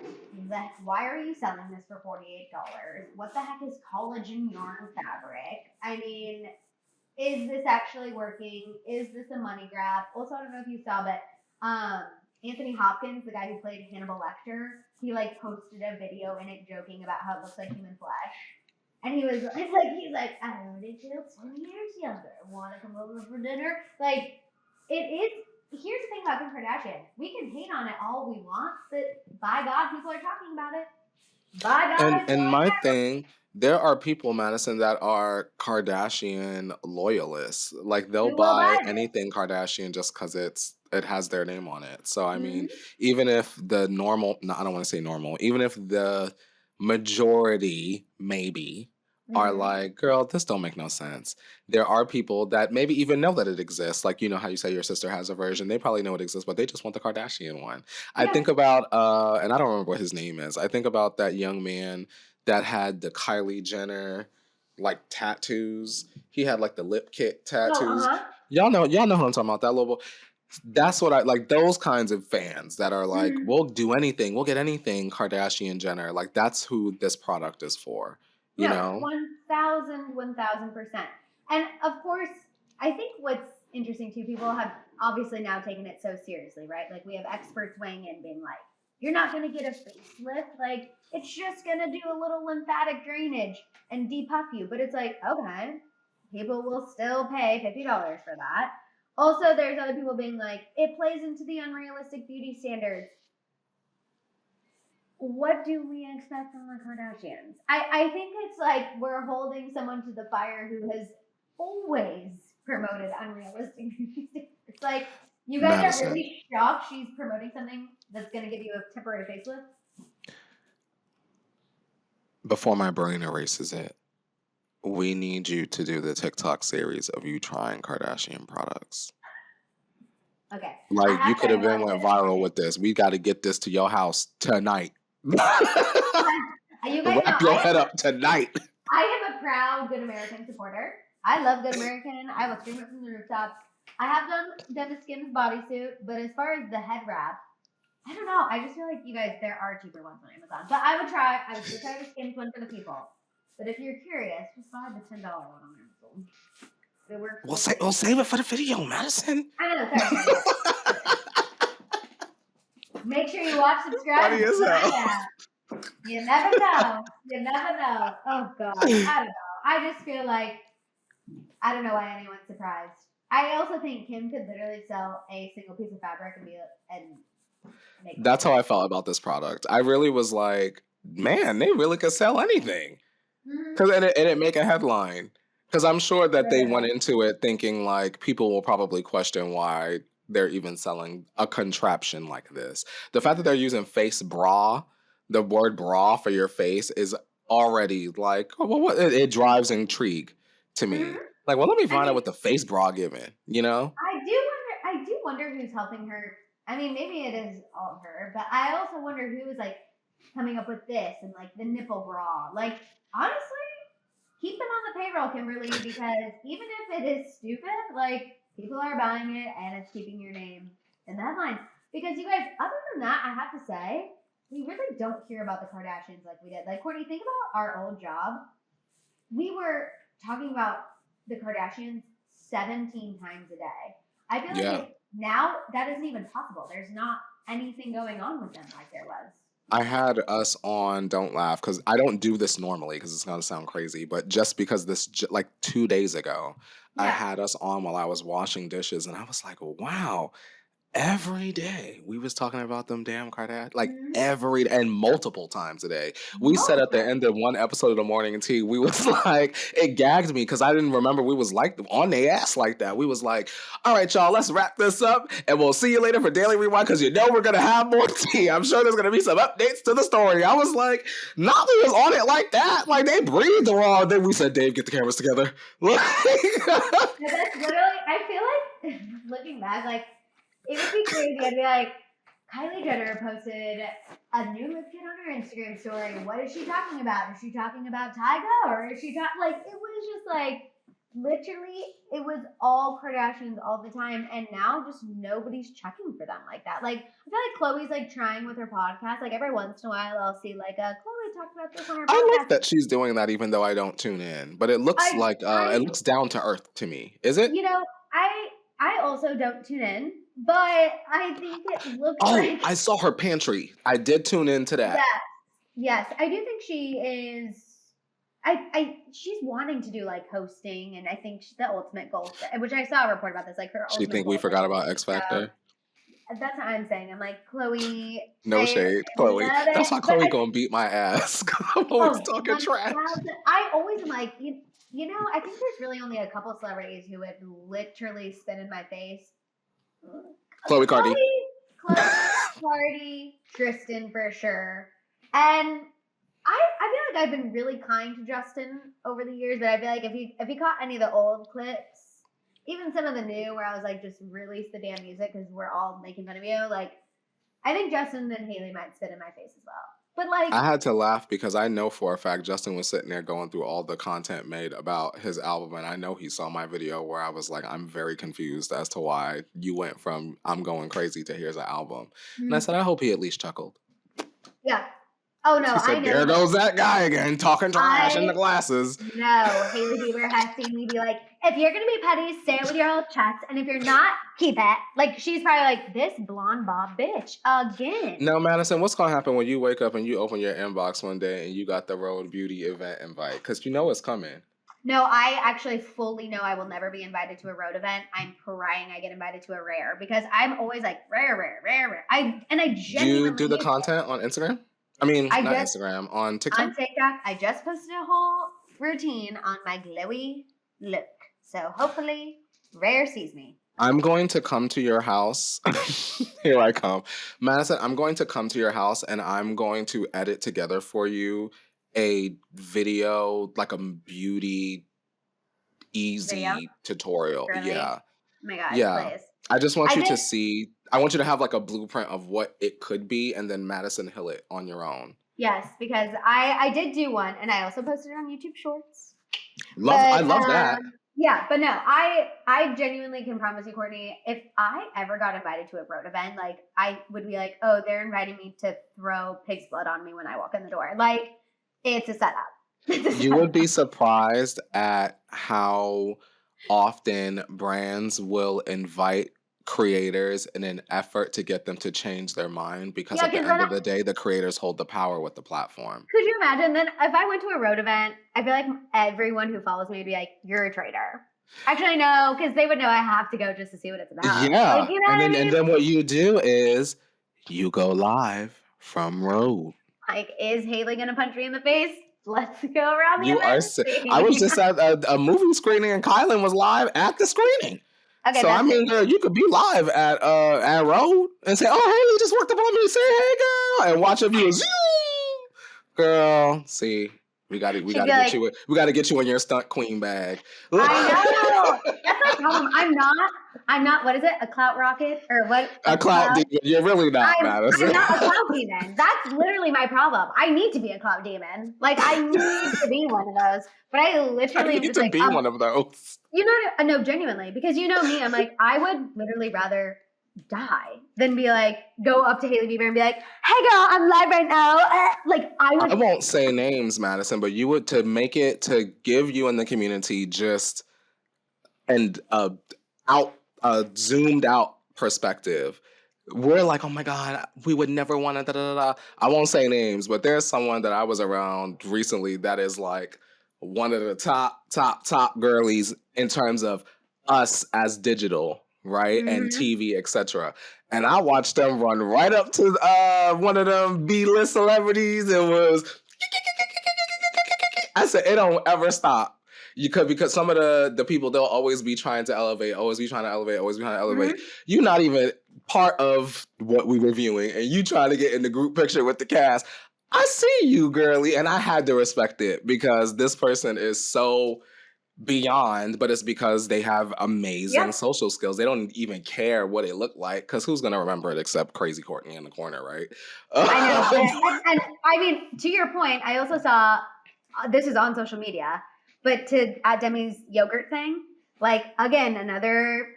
[SPEAKER 2] the? Why are you selling this for $48? What the heck is collagen yarn fabric? I mean, is this actually working? Is this a money grab?" Also, I don't know if you saw, but Anthony Hopkins, the guy who played Hannibal Lecter, he like posted a video in it joking about how it looks like human flesh. And he's like, I already feel 20 years younger. Want to come over for dinner? Like, it is. Here's the thing about Kim Kardashian. We can hate on it all we want, but by God, people are talking about it. By God.
[SPEAKER 1] And my thing, there are people, Madison, that are Kardashian loyalists. Like they'll buy anything Kardashian just because it has their name on it. So I mean, even if the normal, no, I don't want to say normal, even if the majority maybe are like, girl, this don't make no sense. There are people that maybe even know that it exists. Like, you know how you say your sister has a version. They probably know it exists, but they just want the Kardashian one. I think about, and I don't remember what his name is. I think about that young man that had the Kylie Jenner, like, tattoos. He had, like, the lip kit tattoos. Y'all know who I'm talking about, that little boy. That's what I like, those kinds of fans that are like, we'll do anything, we'll get anything Kardashian Jenner. Like, that's who this product is for. You know?
[SPEAKER 2] 1,000%. And of course, I think what's interesting too, people have obviously now taken it so seriously, right? Like we have experts weighing in being like, you're not going to get a facelift. Like it's just going to do a little lymphatic drainage and depuff you. But it's like, okay, people will still pay $50 for that. Also, there's other people being like, it plays into the unrealistic beauty standards. What do we expect from the Kardashians? I think it's like we're holding someone to the fire who has always promoted unrealistic beauty standards. It's like, you guys
[SPEAKER 1] Maddison.
[SPEAKER 2] are really shocked she's promoting something that's going to give you a temporary facelift?
[SPEAKER 1] Before my brain erases it, we need you to do the TikTok series of you trying Kardashian products.
[SPEAKER 2] Okay.
[SPEAKER 1] Like, you could have been went viral with this. We got to get this to your house tonight.
[SPEAKER 2] You guys
[SPEAKER 1] Wrap
[SPEAKER 2] know,
[SPEAKER 1] your head up tonight.
[SPEAKER 2] I am a proud Good American supporter. I love Good American. I will scream it from the rooftops. I have done the Skims bodysuit, but as far as the head wrap, I don't know. I just feel like you guys, there are cheaper ones on Amazon. But I would try the Skims one for the people. But if you're curious, just buy the $10 one on Amazon. It works.
[SPEAKER 1] We'll save it for the video, Madison.
[SPEAKER 2] I know. Sorry. Make sure you watch, subscribe.
[SPEAKER 1] Funny as hell.
[SPEAKER 2] You never know. Oh God, I don't know. I just feel like I don't know why anyone's surprised. I also think Kim could literally sell a single piece of fabric and make
[SPEAKER 1] That's how
[SPEAKER 2] money.
[SPEAKER 1] I felt about this product. I really was like, man, they really could sell anything.
[SPEAKER 2] Mm-hmm.
[SPEAKER 1] Cause and it make a headline. Because I'm sure that they went
[SPEAKER 2] Literally.
[SPEAKER 1] into it thinking like people will probably question why they're even selling a contraption like this. The fact that they're using face bra, the word bra for your face is already like, oh, well, what? It drives intrigue to me.
[SPEAKER 2] Mm-hmm.
[SPEAKER 1] Like, well, let me
[SPEAKER 2] I
[SPEAKER 1] find out
[SPEAKER 2] mean,
[SPEAKER 1] what the face bra giving, you know?
[SPEAKER 2] I do wonder who's helping her. I mean, maybe it is all her, but I also wonder who is like coming up with this and like the nipple bra. Like, honestly, keep them on the payroll, Kimberly, because even if it is stupid, like people are buying it and it's keeping your name in the headlines. Because you guys, other than that, I have to say, we really don't hear about the Kardashians like we did. Like, Courtney, think about our old job. We were talking about the Kardashians 17 times a day. I feel
[SPEAKER 1] Yeah.
[SPEAKER 2] like now that isn't even possible. There's not anything going on with them like there was.
[SPEAKER 1] I had us on Don't Laugh because I don't do this normally because it's going to sound crazy, but just because like 2 days ago, I
[SPEAKER 2] Yeah.
[SPEAKER 1] had us on while I was washing dishes and I was like, wow, every day we was talking about them damn Kardashians, like
[SPEAKER 2] Mhm.
[SPEAKER 1] and multiple times a day. We said at the
[SPEAKER 2] Multiple.
[SPEAKER 1] end of one episode of the Morning Tea, we was like, it gagged me because I didn't remember we was like on their ass like that. We was like, all right, y'all, let's wrap this up and we'll see you later for Daily Rewind because you know we're gonna have more tea. I'm sure there's gonna be some updates to the story. I was like, Nolly was on it like that. Like they breathed raw. Then we said, Dave, get the cameras together. Like,
[SPEAKER 2] No, that's literally, I feel like, looking back, like, it would be crazy. I'd be like, Kylie Jenner posted a new lip kit on her Instagram story. What is she talking about? Is she talking about Tyga? Or is she talking, like, it was just like, literally, it was all Kardashians all the time. And now just nobody's checking for them like that. Like, I feel like Chloe's like trying with her podcast. Like, every once in a while, I'll see like a Chloe talked about this on her
[SPEAKER 1] I
[SPEAKER 2] podcast.
[SPEAKER 1] like that she's doing that even though I don't tune in. But it looks like it looks down to earth to me. Is it?
[SPEAKER 2] You know, I also don't tune in, but I think it looks
[SPEAKER 1] Oh,
[SPEAKER 2] like
[SPEAKER 1] I saw her pantry. I did tune into that.
[SPEAKER 2] yes, I do think she is. She's wanting to do like hosting, and I think the ultimate goal, which I saw a report about this, like her
[SPEAKER 1] She
[SPEAKER 2] ultimate
[SPEAKER 1] think
[SPEAKER 2] goal.
[SPEAKER 1] we
[SPEAKER 2] is, like,
[SPEAKER 1] forgot about
[SPEAKER 2] host
[SPEAKER 1] X
[SPEAKER 2] the show.
[SPEAKER 1] Factor.
[SPEAKER 2] That's what I'm saying. I'm like, Chloe.
[SPEAKER 1] No shade, Chloe.
[SPEAKER 2] Love
[SPEAKER 1] That's
[SPEAKER 2] it,
[SPEAKER 1] why
[SPEAKER 2] but
[SPEAKER 1] Chloe gonna beat my ass. 'Cause I'm always talking trash.
[SPEAKER 2] I always am like, you know, I think there's really only a couple celebrities who would literally spit in my face.
[SPEAKER 1] Chloe Cardi.
[SPEAKER 2] Cardi, Tristan for sure. And I feel like I've been really kind to Justin over the years, but I feel like if he caught any of the old clips, even some of the new where I was like, just release the damn music because we're all making fun of you, like I think Justin and Haley might spit in my face as well. But like
[SPEAKER 1] I had to laugh because I know for a fact Justin was sitting there going through all the content made about his album, and I know he saw my video where I was like, I'm very confused as to why you went from I'm going crazy to here's an album. And I said, I hope he at least chuckled.
[SPEAKER 2] Yeah. Oh no,
[SPEAKER 1] He said,
[SPEAKER 2] I know.
[SPEAKER 1] there goes that guy again, talking trash in the glasses.
[SPEAKER 2] No, Haley Bieber has seen me be like, if you're gonna be petty, say it with your whole chest, and if you're not, keep it. Like she's probably like, this blonde bob bitch again.
[SPEAKER 1] Now, Maddison, what's gonna happen when you wake up and you open your inbox one day and you got the Road Beauty event invite? Because you know it's coming.
[SPEAKER 2] No, I actually fully know I will never be invited to a road event. I'm praying I get invited to a rare because I'm always like rare. I genuinely.
[SPEAKER 1] You do the content on Instagram? I mean, not Instagram, on TikTok?
[SPEAKER 2] On TikTok, I just posted a whole routine on my glowy look. So hopefully, Rare sees me.
[SPEAKER 1] I'm going to come to your house. Here I come. Maddison, I'm going to come to your house and I'm going to edit together for you a video, like a beauty easy tutorial.
[SPEAKER 2] Really?
[SPEAKER 1] Yeah.
[SPEAKER 2] Oh my God,
[SPEAKER 1] yeah.
[SPEAKER 2] please.
[SPEAKER 1] I just want you to see, I want you to have like a blueprint of what it could be and then Maddison Hill it on your own.
[SPEAKER 2] Yes, because I did do one and I also posted it on YouTube Shorts.
[SPEAKER 1] I love that.
[SPEAKER 2] Yeah, but no, I genuinely can promise you, Courtney, if I ever got invited to a road event, like I would be like, oh, they're inviting me to throw pig's blood on me when I walk in the door. Like, it's a setup.
[SPEAKER 1] You would be surprised at how often brands will invite creators in an effort to get them to change their mind because
[SPEAKER 2] Yeah,
[SPEAKER 1] at the
[SPEAKER 2] 'cause
[SPEAKER 1] end
[SPEAKER 2] then
[SPEAKER 1] of the day, the creators hold the power with the platform.
[SPEAKER 2] could you imagine then if I went to a road event, I feel like everyone who follows me would be like, "You're a traitor." Actually, no, because they would know I have to go just to see what it's about. Like,
[SPEAKER 1] Yeah,
[SPEAKER 2] you know what I mean?
[SPEAKER 1] and then what you do is you go live from road.
[SPEAKER 2] Like, is Haley gonna punch me in the face? Let's go around the
[SPEAKER 1] You are.
[SPEAKER 2] event and see.
[SPEAKER 1] I was just at a movie screening, and Kylan was live at the screening.
[SPEAKER 2] Okay,
[SPEAKER 1] So I
[SPEAKER 2] that's
[SPEAKER 1] mean, girl, you could be live at Road and say, "Oh, Haley just worked up on me." Say, "Hey, girl," and watch a view. Girl, see, we got to
[SPEAKER 2] She'd
[SPEAKER 1] get
[SPEAKER 2] be like,
[SPEAKER 1] you. We got to get you in your stunt queen bag.
[SPEAKER 2] I know. That's my problem. I'm not. What is it? A clout rocket or what?
[SPEAKER 1] A clout demon. You're really not,
[SPEAKER 2] I'm
[SPEAKER 1] Maddison.
[SPEAKER 2] not a clout demon. That's literally my problem. I need to be a clout demon. Like I need to be one of those. But I literally
[SPEAKER 1] I
[SPEAKER 2] am
[SPEAKER 1] need
[SPEAKER 2] just
[SPEAKER 1] to
[SPEAKER 2] like,
[SPEAKER 1] be one of those.
[SPEAKER 2] you know, no, genuinely, because you know me. I'm like, I would literally rather die than be like, go up to Hailey Bieber and be like, "Hey, girl, I'm live right now." Like I would.
[SPEAKER 1] I won't say names, Maddison, but you would to make it to give you and the community just and zoomed out perspective. We're like, oh my God, we would never want to da da da. I won't say names, but there's someone that I was around recently that is like one of the top girlies in terms of us as digital, right? And
[SPEAKER 2] Mhm.
[SPEAKER 1] TV, etc. And I watched them run right up to one of them B-list celebrities and was I said, it don't ever stop. You could because some of the people they'll always be trying to elevate, always be trying to elevate, always be trying to elevate.
[SPEAKER 2] Mhm.
[SPEAKER 1] You're not even part of what we were viewing, and you trying to get in the group picture with the cast. I see you, girly, and I had to respect it because this person is so beyond, but it's because they have amazing
[SPEAKER 2] Yep.
[SPEAKER 1] social skills. They don't even care what it looked like because who's gonna remember it except crazy Courtney in the corner, right?
[SPEAKER 2] I know. And I mean, to your point, I also saw this is on social media, but at Demi's yogurt thing, like again, another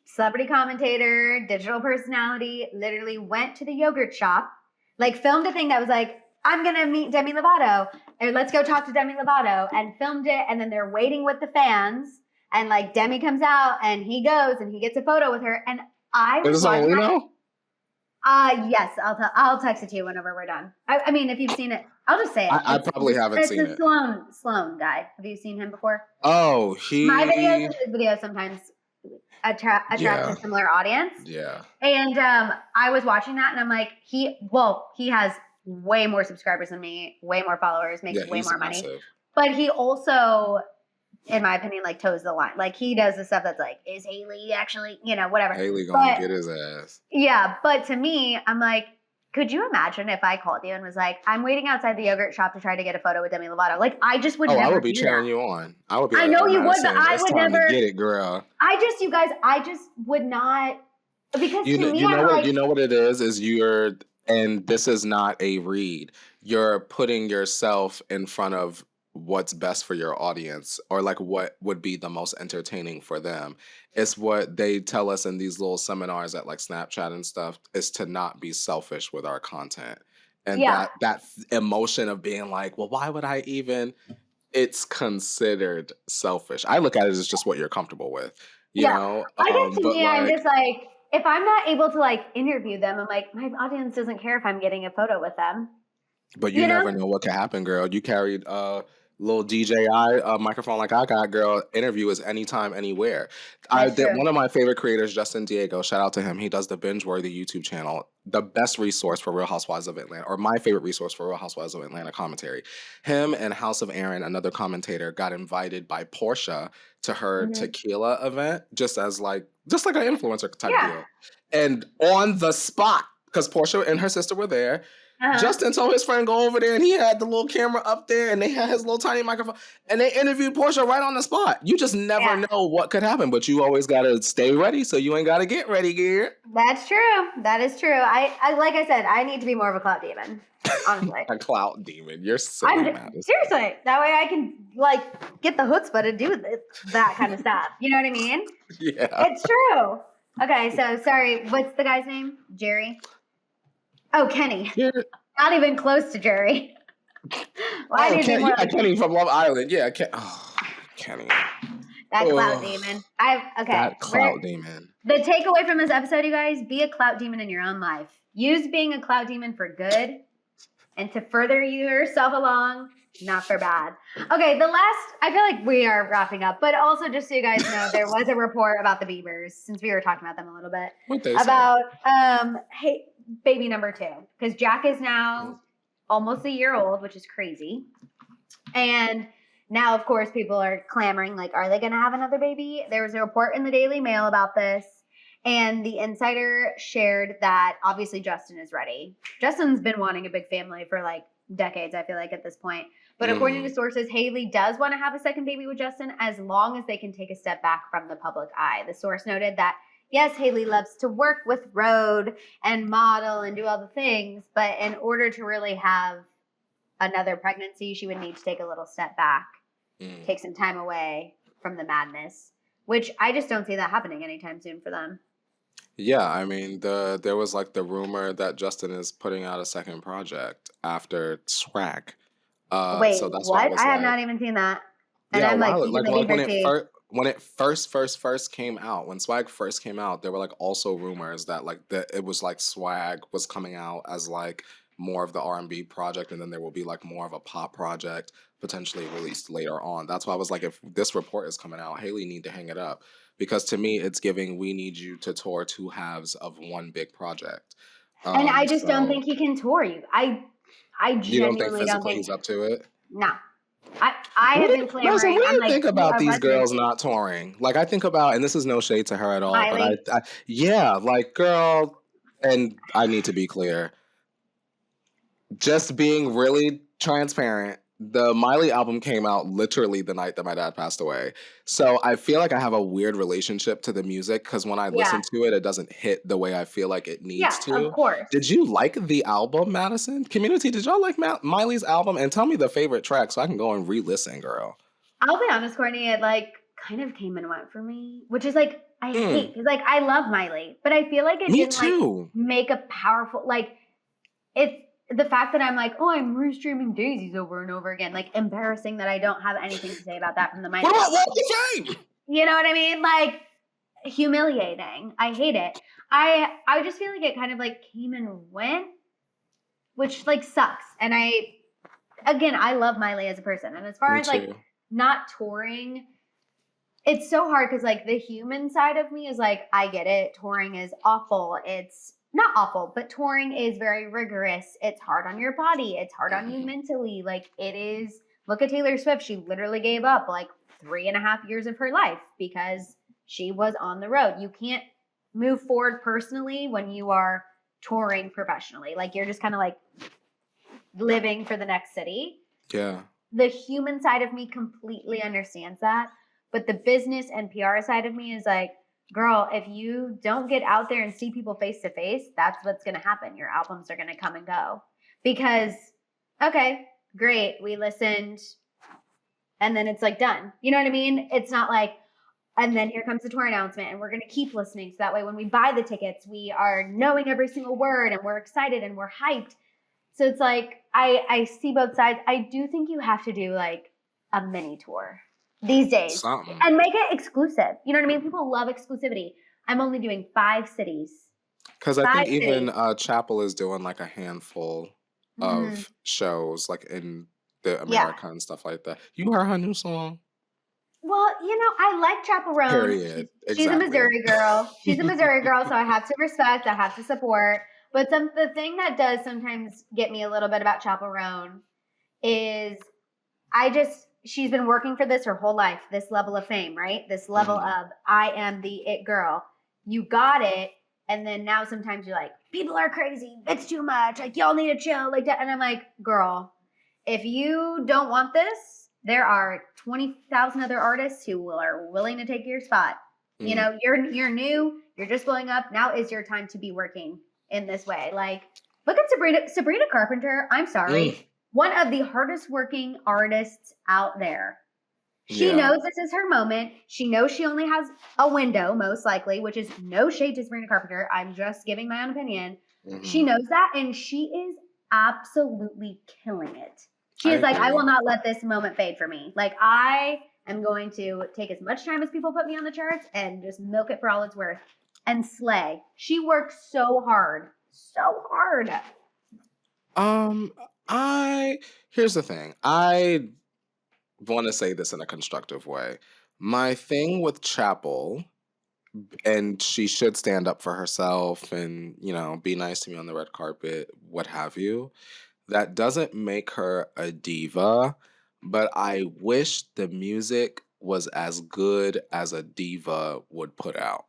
[SPEAKER 2] celebrity commentator, digital personality, literally went to the yogurt shop, like filmed a thing that was like, "I'm gonna meet Demi Lovato," or "Let's go talk to Demi Lovato," and filmed it, and then they're waiting with the fans, and like Demi comes out, and he goes, and he gets a photo with her, and I was
[SPEAKER 1] Is this on
[SPEAKER 2] watching.
[SPEAKER 1] Lino?
[SPEAKER 2] Yes, I'll text it to you whenever we're done. I mean, if you've seen it, I'll just say it.
[SPEAKER 1] I probably haven't seen
[SPEAKER 2] It's
[SPEAKER 1] it.
[SPEAKER 2] a Sloan guy. Have you seen him before?
[SPEAKER 1] Oh,
[SPEAKER 2] My videos and his videos sometimes attract
[SPEAKER 1] Yeah.
[SPEAKER 2] a similar audience.
[SPEAKER 1] Yeah.
[SPEAKER 2] And I was watching that, and I'm like, he has way more subscribers than me, way more followers, makes way
[SPEAKER 1] he's
[SPEAKER 2] more money.
[SPEAKER 1] massive.
[SPEAKER 2] But he also, in my opinion, like toes the line. Like he does the stuff that's like, is Haley actually, whatever.
[SPEAKER 1] Haley gonna
[SPEAKER 2] But-
[SPEAKER 1] get his ass.
[SPEAKER 2] Yeah, but to me, I'm like, could you imagine if I called you and was like, "I'm waiting outside the yogurt shop to try to get a photo with Demi Lovato"? Like, I just would
[SPEAKER 1] Oh,
[SPEAKER 2] never
[SPEAKER 1] I would be
[SPEAKER 2] do
[SPEAKER 1] cheering
[SPEAKER 2] that.
[SPEAKER 1] you on. I would be.
[SPEAKER 2] I
[SPEAKER 1] Like,
[SPEAKER 2] know
[SPEAKER 1] oh,
[SPEAKER 2] you would,
[SPEAKER 1] Maddison,
[SPEAKER 2] but I
[SPEAKER 1] it's
[SPEAKER 2] would
[SPEAKER 1] time
[SPEAKER 2] never.
[SPEAKER 1] to get it, girl.
[SPEAKER 2] I just would not, because
[SPEAKER 1] You
[SPEAKER 2] to
[SPEAKER 1] know,
[SPEAKER 2] me,
[SPEAKER 1] you know
[SPEAKER 2] I'm
[SPEAKER 1] what
[SPEAKER 2] like,
[SPEAKER 1] you know what it is you're, and this is not a read. You're putting yourself in front of what's best for your audience, or like what would be the most entertaining for them. It's what they tell us in these little seminars at like Snapchat and stuff, is to not be selfish with our content. And
[SPEAKER 2] Yeah.
[SPEAKER 1] that emotion of being like, well, why would I even? It's considered selfish. I look at it as just what you're comfortable with, you
[SPEAKER 2] Yeah.
[SPEAKER 1] know.
[SPEAKER 2] I guess to
[SPEAKER 1] But
[SPEAKER 2] me, I'm
[SPEAKER 1] like,
[SPEAKER 2] just like, if I'm not able to like interview them, I'm like, my audience doesn't care if I'm getting a photo with them.
[SPEAKER 1] but you
[SPEAKER 2] You know?
[SPEAKER 1] never know what could happen, girl. You carried little DJI microphone like I got, girl. Interview is anytime, anywhere.
[SPEAKER 2] That's true.
[SPEAKER 1] One of my favorite creators, Justin Diego, shout out to him. He does the Binge Worthy YouTube channel, the best resource for Real Housewives of Atlanta, or my favorite resource for Real Housewives of Atlanta commentary. Him and House of Aaron, another commentator, got invited by Portia to her
[SPEAKER 2] Mhm.
[SPEAKER 1] tequila event, just like an influencer type
[SPEAKER 2] Yeah.
[SPEAKER 1] deal. And on the spot, because Portia and her sister were there,
[SPEAKER 2] Uh-huh.
[SPEAKER 1] Justin told his friend go over there, and he had the little camera up there, and they had his little tiny microphone, and they interviewed Portia right on the spot. You just never know what could happen, but you always gotta stay ready, so you ain't gotta get ready, gear.
[SPEAKER 2] That's true. That is true. I like I said, I need to be more of a clout demon. Honestly.
[SPEAKER 1] A clout demon. You're so
[SPEAKER 2] I'm
[SPEAKER 1] mad.
[SPEAKER 2] seriously. That way I can like get the chutzpah to do that kind of stuff. You know what I mean?
[SPEAKER 1] Yeah.
[SPEAKER 2] It's true. Okay, so sorry. What's the guy's name? Jerry? Oh, Kenny. Not even close to Jerry. Well, I need to be more like-
[SPEAKER 1] Kenny from Love Island. Yeah, Kenny.
[SPEAKER 2] That clout
[SPEAKER 1] Ugh,
[SPEAKER 2] demon.
[SPEAKER 1] that clout demon.
[SPEAKER 2] The takeaway from this episode, you guys, be a clout demon in your own life. Use being a clout demon for good and to further yourself along, not for bad. Okay, I feel like we are wrapping up, but also just so you guys know, there was a report about the Biebers, since we were talking about them a little bit,
[SPEAKER 1] What they
[SPEAKER 2] about hey, baby number 2, because Jack is now almost a year old, which is crazy. And now, of course, people are clamoring, like, are they going to have another baby? There was a report in the Daily Mail about this, and the insider shared that obviously Justin is ready. Justin's been wanting a big family for like decades, I feel like, at this point. But according to sources, Haley does want to have a second baby with Justin as long as they can take a step back from the public eye. The source noted that, yes, Haley loves to work with Rhode and model and do all the things, but in order to really have another pregnancy, she would need to take a little step back, take some time away from the madness, which I just don't see that happening anytime soon for them.
[SPEAKER 1] Yeah, I mean, there was like the rumor that Justin is putting out a second project after Swag.
[SPEAKER 2] Wait,
[SPEAKER 1] So that's why I
[SPEAKER 2] what?
[SPEAKER 1] was
[SPEAKER 2] I have
[SPEAKER 1] like,
[SPEAKER 2] not even seen that. And
[SPEAKER 1] yeah,
[SPEAKER 2] I'm like,
[SPEAKER 1] while
[SPEAKER 2] keeping the
[SPEAKER 1] like
[SPEAKER 2] Bieber tea.
[SPEAKER 1] when it first came out, when Swag first came out, there were like also rumors that like it was like Swag was coming out as like more of the R&B project, and then there will be like more of a pop project potentially released later on. That's why I was like, if this report is coming out, Haley need to hang it up, because to me it's giving we need you to tour two halves of one big project.
[SPEAKER 2] And I just don't
[SPEAKER 1] So
[SPEAKER 2] think he can tour you. I
[SPEAKER 1] you don't think
[SPEAKER 2] genuinely don't
[SPEAKER 1] physically
[SPEAKER 2] think.
[SPEAKER 1] he's up to it?
[SPEAKER 2] No. I have been
[SPEAKER 1] Madison,
[SPEAKER 2] clamoring.
[SPEAKER 1] what do
[SPEAKER 2] I'm
[SPEAKER 1] you
[SPEAKER 2] like,
[SPEAKER 1] think
[SPEAKER 2] do
[SPEAKER 1] about
[SPEAKER 2] a
[SPEAKER 1] these girls
[SPEAKER 2] residency.
[SPEAKER 1] not touring? Like, I think about, and this is no shade to her at all, but
[SPEAKER 2] Miley.
[SPEAKER 1] yeah, like, girl, and I need to be clear, just being really transparent. The Miley album came out literally the night that my dad passed away. So I feel like I have a weird relationship to the music because when I listen to it, it doesn't hit the way I feel like it needs
[SPEAKER 2] Yeah, of
[SPEAKER 1] to.
[SPEAKER 2] course.
[SPEAKER 1] Did you like the album, Madison? Community, did y'all like Miley's album? And tell me the favorite track so I can go and re-listen, girl.
[SPEAKER 2] I'll be honest, Courtney, it like kind of came and went for me, which is like, I hate, because like I love Miley, but I feel like it
[SPEAKER 1] Me
[SPEAKER 2] didn't
[SPEAKER 1] too.
[SPEAKER 2] like make a powerful, like, it's the fact that I'm like, oh, I'm restreaming Daisies over and over again. Like, embarrassing that I don't have anything to say about that from the Miley
[SPEAKER 1] What about
[SPEAKER 2] album.
[SPEAKER 1] Walk of Fame?
[SPEAKER 2] You know what I mean? Like, humiliating. I hate it. I just feel like it kind of like came and went, which like sucks. And I love Miley as a person. And as far
[SPEAKER 1] Me
[SPEAKER 2] as like
[SPEAKER 1] too.
[SPEAKER 2] not touring, it's so hard because like the human side of me is like, I get it. Touring is awful. It's not awful, but touring is very rigorous. It's hard on your body. It's hard on you mentally. Like it is. Look at Taylor Swift. She literally gave up like 3.5 years of her life because she was on the road. You can't move forward personally when you are touring professionally. Like you're just kind of like living for the next city.
[SPEAKER 1] Yeah.
[SPEAKER 2] The human side of me completely understands that. But the business and PR side of me is like, girl, if you don't get out there and see people face to face, that's what's going to happen. Your albums are going to come and go. Because, okay, great, we listened, and then it's like done. You know what I mean? It's not like, and then here comes the tour announcement, and we're going to keep listening. So that way when we buy the tickets, we are knowing every single word, and we're excited, and we're hyped. So it's like, I see both sides. I do think you have to do like a mini tour these days.
[SPEAKER 1] Something.
[SPEAKER 2] And make it exclusive. You know what I mean? People love exclusivity. I'm only doing 5 cities.
[SPEAKER 1] Because I think
[SPEAKER 2] 5
[SPEAKER 1] even
[SPEAKER 2] cities.
[SPEAKER 1] Chapel is doing like a handful of shows like in the
[SPEAKER 2] Yeah.
[SPEAKER 1] America and stuff like that. You heard her new song?
[SPEAKER 2] Well, you know, I like Chapel Roan.
[SPEAKER 1] Period.
[SPEAKER 2] She's a Missouri girl. She's a Missouri girl, so I have to respect, I have to support. But the thing that does sometimes get me a little bit about Chapel Roan is she's been working for this her whole life, this level of fame, right? This level of, I am the it girl. You got it. And then now sometimes you're like, people are crazy. It's too much. Like, y'all need to chill. Like that. And I'm like, girl, if you don't want this, there are 20,000 other artists who are willing to take your spot. You know, you're new. You're just blowing up. Now is your time to be working in this way. Like, look at Sabrina Carpenter. I'm sorry. One of the hardest working artists out there. She knows this is her moment. She knows she only has a window, most likely, which is no shade to Sabrina Carpenter. I'm just giving my own opinion. She knows that, and she is absolutely killing it. She
[SPEAKER 1] I
[SPEAKER 2] is like, I will
[SPEAKER 1] agree.
[SPEAKER 2] not let this moment fade for me. Like, I am going to take as much time as people put me on the charts and just milk it for all it's worth and slay. She works so hard. So hard.
[SPEAKER 1] Um, I Here's the thing. I want to say this in a constructive way. My thing with Chapel, and she should stand up for herself and, be nice to me on the red carpet, what have you. That doesn't make her a diva, but I wish the music was as good as a diva would put out.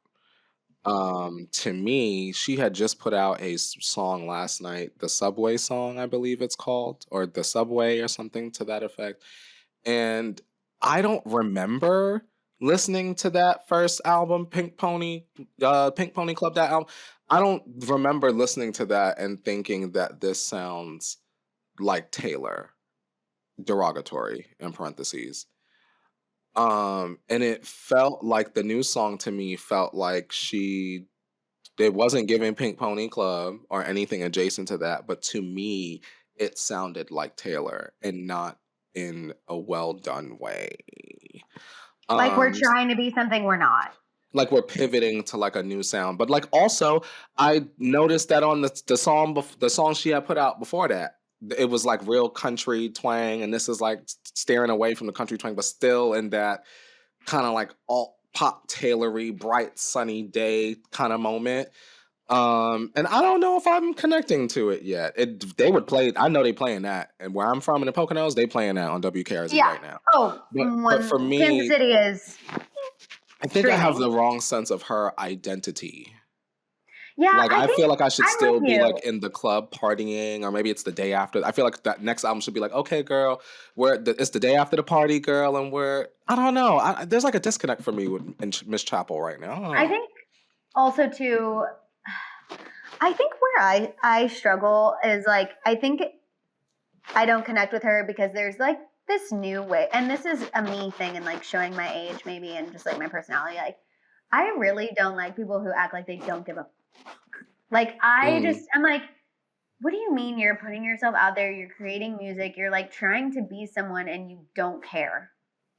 [SPEAKER 1] To me, she had just put out a song last night, the Subway song, I believe it's called, or the Subway or something to that effect. And I don't remember listening to that first album, Pink Pony Club, that album. I don't remember listening to that and thinking that this sounds like Taylor, derogatory in parentheses. And it felt like the new song to me felt like it wasn't giving Pink Pony Club or anything adjacent to that, but to me, it sounded like Taylor and not in a well done way.
[SPEAKER 2] Like, we're
[SPEAKER 1] Um,
[SPEAKER 2] trying to be something we're not.
[SPEAKER 1] like we're pivoting to like a new sound, but like also I noticed that on the song she had put out before that, it was like real country twang, and this is like staring away from the country twang, but still in that kind of like alt pop Taylory, bright sunny day kind of moment. And I don't know if I'm connecting to it yet. They would play. I know they playing that, and where I'm from in the Poconos, they playing that on WKRZ
[SPEAKER 2] Yeah.
[SPEAKER 1] right now.
[SPEAKER 2] Oh,
[SPEAKER 1] But for
[SPEAKER 2] when Kansas
[SPEAKER 1] me,
[SPEAKER 2] City is
[SPEAKER 1] I think I have
[SPEAKER 2] streaming.
[SPEAKER 1] the wrong sense of her identity.
[SPEAKER 2] Yeah,
[SPEAKER 1] Like
[SPEAKER 2] I
[SPEAKER 1] I
[SPEAKER 2] think
[SPEAKER 1] feel like I should
[SPEAKER 2] I'm with
[SPEAKER 1] still be
[SPEAKER 2] you.
[SPEAKER 1] like in the club partying, or maybe it's the day after. I feel like that next album should be like, okay, girl, it's the day after the party, girl, and I don't know. There's like a disconnect for me with Miss Chapel right now. I don't
[SPEAKER 2] I
[SPEAKER 1] know.
[SPEAKER 2] think also too, I think where I struggle is like, I think I don't connect with her because there's like this new way, and this is a me thing and like showing my age maybe and just like my personality. Like, I really don't like people who act like they don't give a fuck. Like,
[SPEAKER 1] Mm,
[SPEAKER 2] I'm like, what do you mean you're putting yourself out there? You're creating music. You're like trying to be someone and you don't care.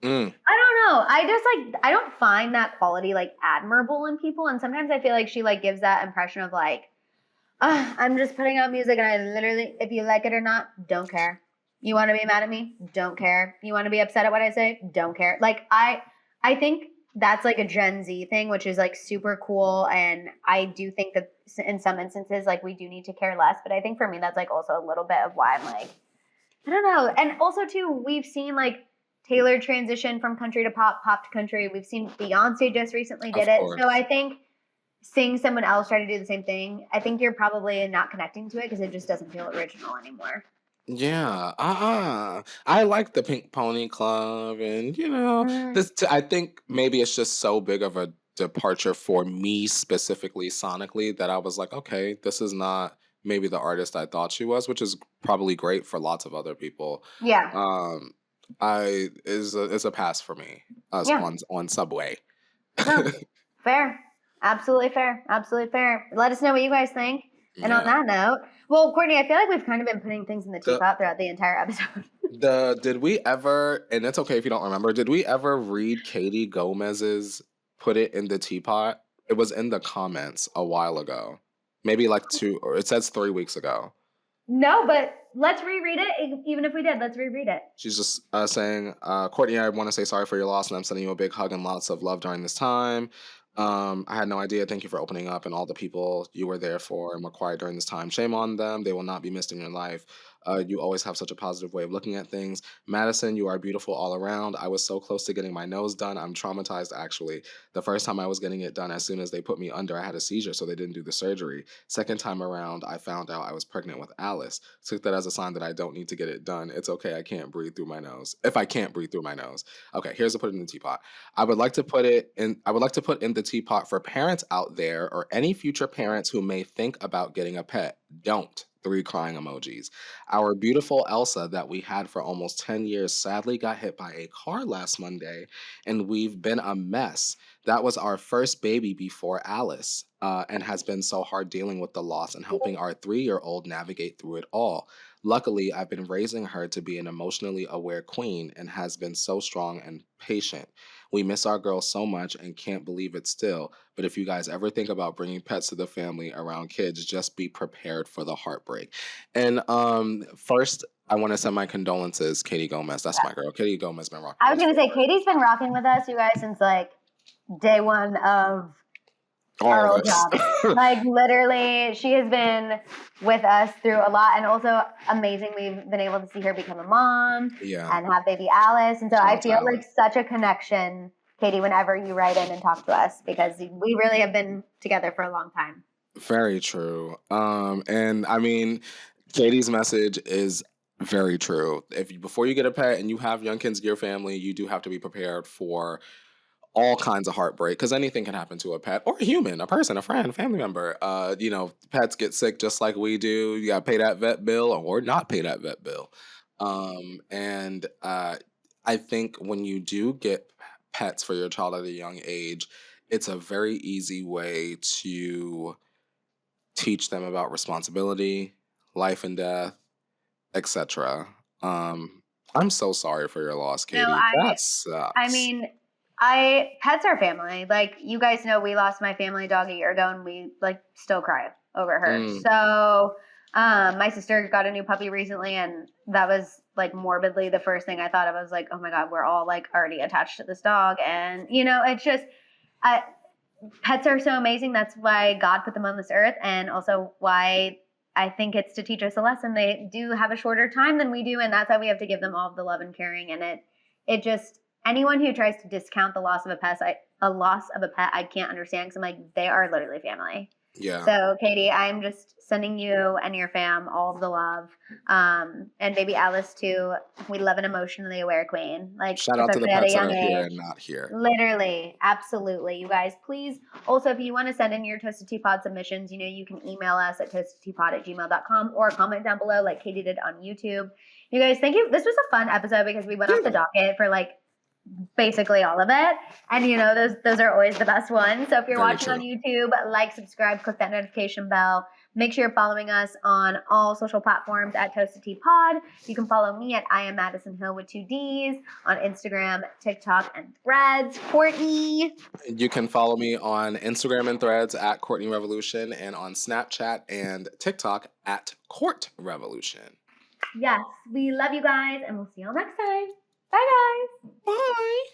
[SPEAKER 1] mm,
[SPEAKER 2] I don't know. I just like, I don't find that quality like admirable in people. And sometimes I feel like she like gives that impression of like, I'm just putting out music and I literally, if you like it or not, don't care. You want to be mad at me? Don't care. You want to be upset at what I say? Don't care. Like, I think that's like a Gen Z thing, which is like super cool. And I do think that in some instances, like we do need to care less. But I think for me, that's like also a little bit of why I'm like, I don't know. And also too, we've seen like Taylor transition from country to pop, pop to country. We've seen Beyonce just recently did
[SPEAKER 1] of
[SPEAKER 2] it. So
[SPEAKER 1] course.
[SPEAKER 2] I think seeing someone else try to do the same thing, I think you're probably not connecting to it because it just doesn't feel original anymore.
[SPEAKER 1] Yeah, I like the Pink Pony Club, and
[SPEAKER 2] Mm,
[SPEAKER 1] I think maybe it's just so big of a departure for me specifically sonically that I was like, okay, this is not maybe the artist I thought she was, which is probably great for lots of other people.
[SPEAKER 2] yeah,
[SPEAKER 1] Um, I is a pass for me us
[SPEAKER 2] yeah.
[SPEAKER 1] on Subway.
[SPEAKER 2] No, fair. Absolutely fair. Absolutely fair. Let us know what you guys think. And on
[SPEAKER 1] Yeah.
[SPEAKER 2] that note, well, Courtney, I feel like we've kind of been putting things in the
[SPEAKER 1] The
[SPEAKER 2] teapot throughout the entire episode.
[SPEAKER 1] did we ever, and it's okay if you don't remember, did we ever read Katie Gomez's Put It in the Teapot? It was in the comments a while ago. Maybe like or it says 3 weeks ago.
[SPEAKER 2] No, but let's reread it. Even if we did, let's reread it.
[SPEAKER 1] She's just saying, Courtney, I want to say sorry for your loss, and I'm sending you a big hug and lots of love during this time. I had no idea. Thank you for opening up and all the people you were there for and were quiet during this time. Shame on them. They will not be missed in your life. You always have such a positive way of looking at things. Maddison, you are beautiful all around. I was so close to getting my nose done. I'm traumatized, actually. The first time I was getting it done, as soon as they put me under, I had a seizure, so they didn't do the surgery. Second time around, I found out I was pregnant with Alice. Took that as a sign that I don't need to get it done. It's okay. I can't breathe through my nose. If I can't breathe through my nose. Okay, here's to put it in the teapot. I would like to put in the teapot for parents out there or any future parents who may think about getting a pet. Don't. 3 crying emojis. Our beautiful Elsa that we had for almost 10 years sadly got hit by a car last Monday, and we've been a mess. That was our first baby before Alice, and has been so hard dealing with the loss and helping our 3-year-old navigate through it all. Luckily, I've been raising her to be an emotionally aware queen and has been so strong and patient. We miss our girl so much and can't believe it still. But if you guys ever think about bringing pets to the family around kids, just be prepared for the heartbreak. And first, I want to send my condolences, Katie Gomez. That's my girl. Katie Gomez been rocking
[SPEAKER 2] I
[SPEAKER 1] with
[SPEAKER 2] was
[SPEAKER 1] us
[SPEAKER 2] gonna say
[SPEAKER 1] forever.
[SPEAKER 2] Katie's been rocking with us, you guys, since like day one of our
[SPEAKER 1] All
[SPEAKER 2] old
[SPEAKER 1] of this.
[SPEAKER 2] jobs. Like literally, she has been with us through a lot, and also amazing. We've been able to see her become a mom
[SPEAKER 1] Yeah.
[SPEAKER 2] and have baby Alice, and so
[SPEAKER 1] Shout
[SPEAKER 2] I
[SPEAKER 1] out to
[SPEAKER 2] feel like
[SPEAKER 1] Alice.
[SPEAKER 2] such a connection, Katie. Whenever you write in and talk to us, because we really have been together for a long time.
[SPEAKER 1] Very true. And I mean, Katie's message is very true. If you, before you get a pet and you have young kids in your family, you do have to be prepared for all kinds of heartbreak because anything can happen to a pet or a human, a person, a friend, a family member. Pets get sick just like we do. You got to pay that vet bill or not pay that vet bill. And I think when you do get pets for your child at a young age, it's a very easy way to teach them about responsibility, life and death, etc. I'm so sorry for your loss,
[SPEAKER 2] No,
[SPEAKER 1] Katie. That
[SPEAKER 2] I
[SPEAKER 1] sucks.
[SPEAKER 2] mean, pets are family. Like you guys know, we lost my family dog a year ago, and we like still cry over her.
[SPEAKER 1] Mm,
[SPEAKER 2] So, my sister got a new puppy recently, and that was like morbidly the first thing I thought of. I was like, oh my god, we're all like already attached to this dog, and it's just, I, pets are so amazing. That's why God put them on this earth, and also why I think it's to teach us a lesson. They do have a shorter time than we do, and that's why we have to give them all of the love and caring. And it just anyone who tries to discount the loss of a pet, I can't understand because I'm like they are literally family.
[SPEAKER 1] yeah.
[SPEAKER 2] So, Katie, I'm just sending you and your fam all of the love. And baby Alice, too. We love an emotionally aware queen, like,
[SPEAKER 1] Shout out to the
[SPEAKER 2] especially at a
[SPEAKER 1] pets that
[SPEAKER 2] young
[SPEAKER 1] are here
[SPEAKER 2] age.
[SPEAKER 1] and not here.
[SPEAKER 2] Literally, absolutely. You guys, please. Also, if you want to send in your Toasted Teapot submissions, you can email us at toastedteapot@gmail.com or comment down below like Katie did on YouTube. You guys, thank you. This was a fun episode because we went off the docket for like basically all of it. And those are always the best ones. So if you're
[SPEAKER 1] Very
[SPEAKER 2] watching
[SPEAKER 1] true.
[SPEAKER 2] on YouTube, like, subscribe, click that notification bell. Make sure you're following us on all social platforms at Toasted Tea Pod. You can follow me at I am Maddison Hill with 2 Ds on Instagram, TikTok, and Threads. Courtney.
[SPEAKER 1] You can follow me on Instagram and Threads at Courtney Revolution and on Snapchat and TikTok at Court Revolution.
[SPEAKER 2] Yes, we love you guys, and we'll see y'all next time. Bye, guys.
[SPEAKER 1] Bye.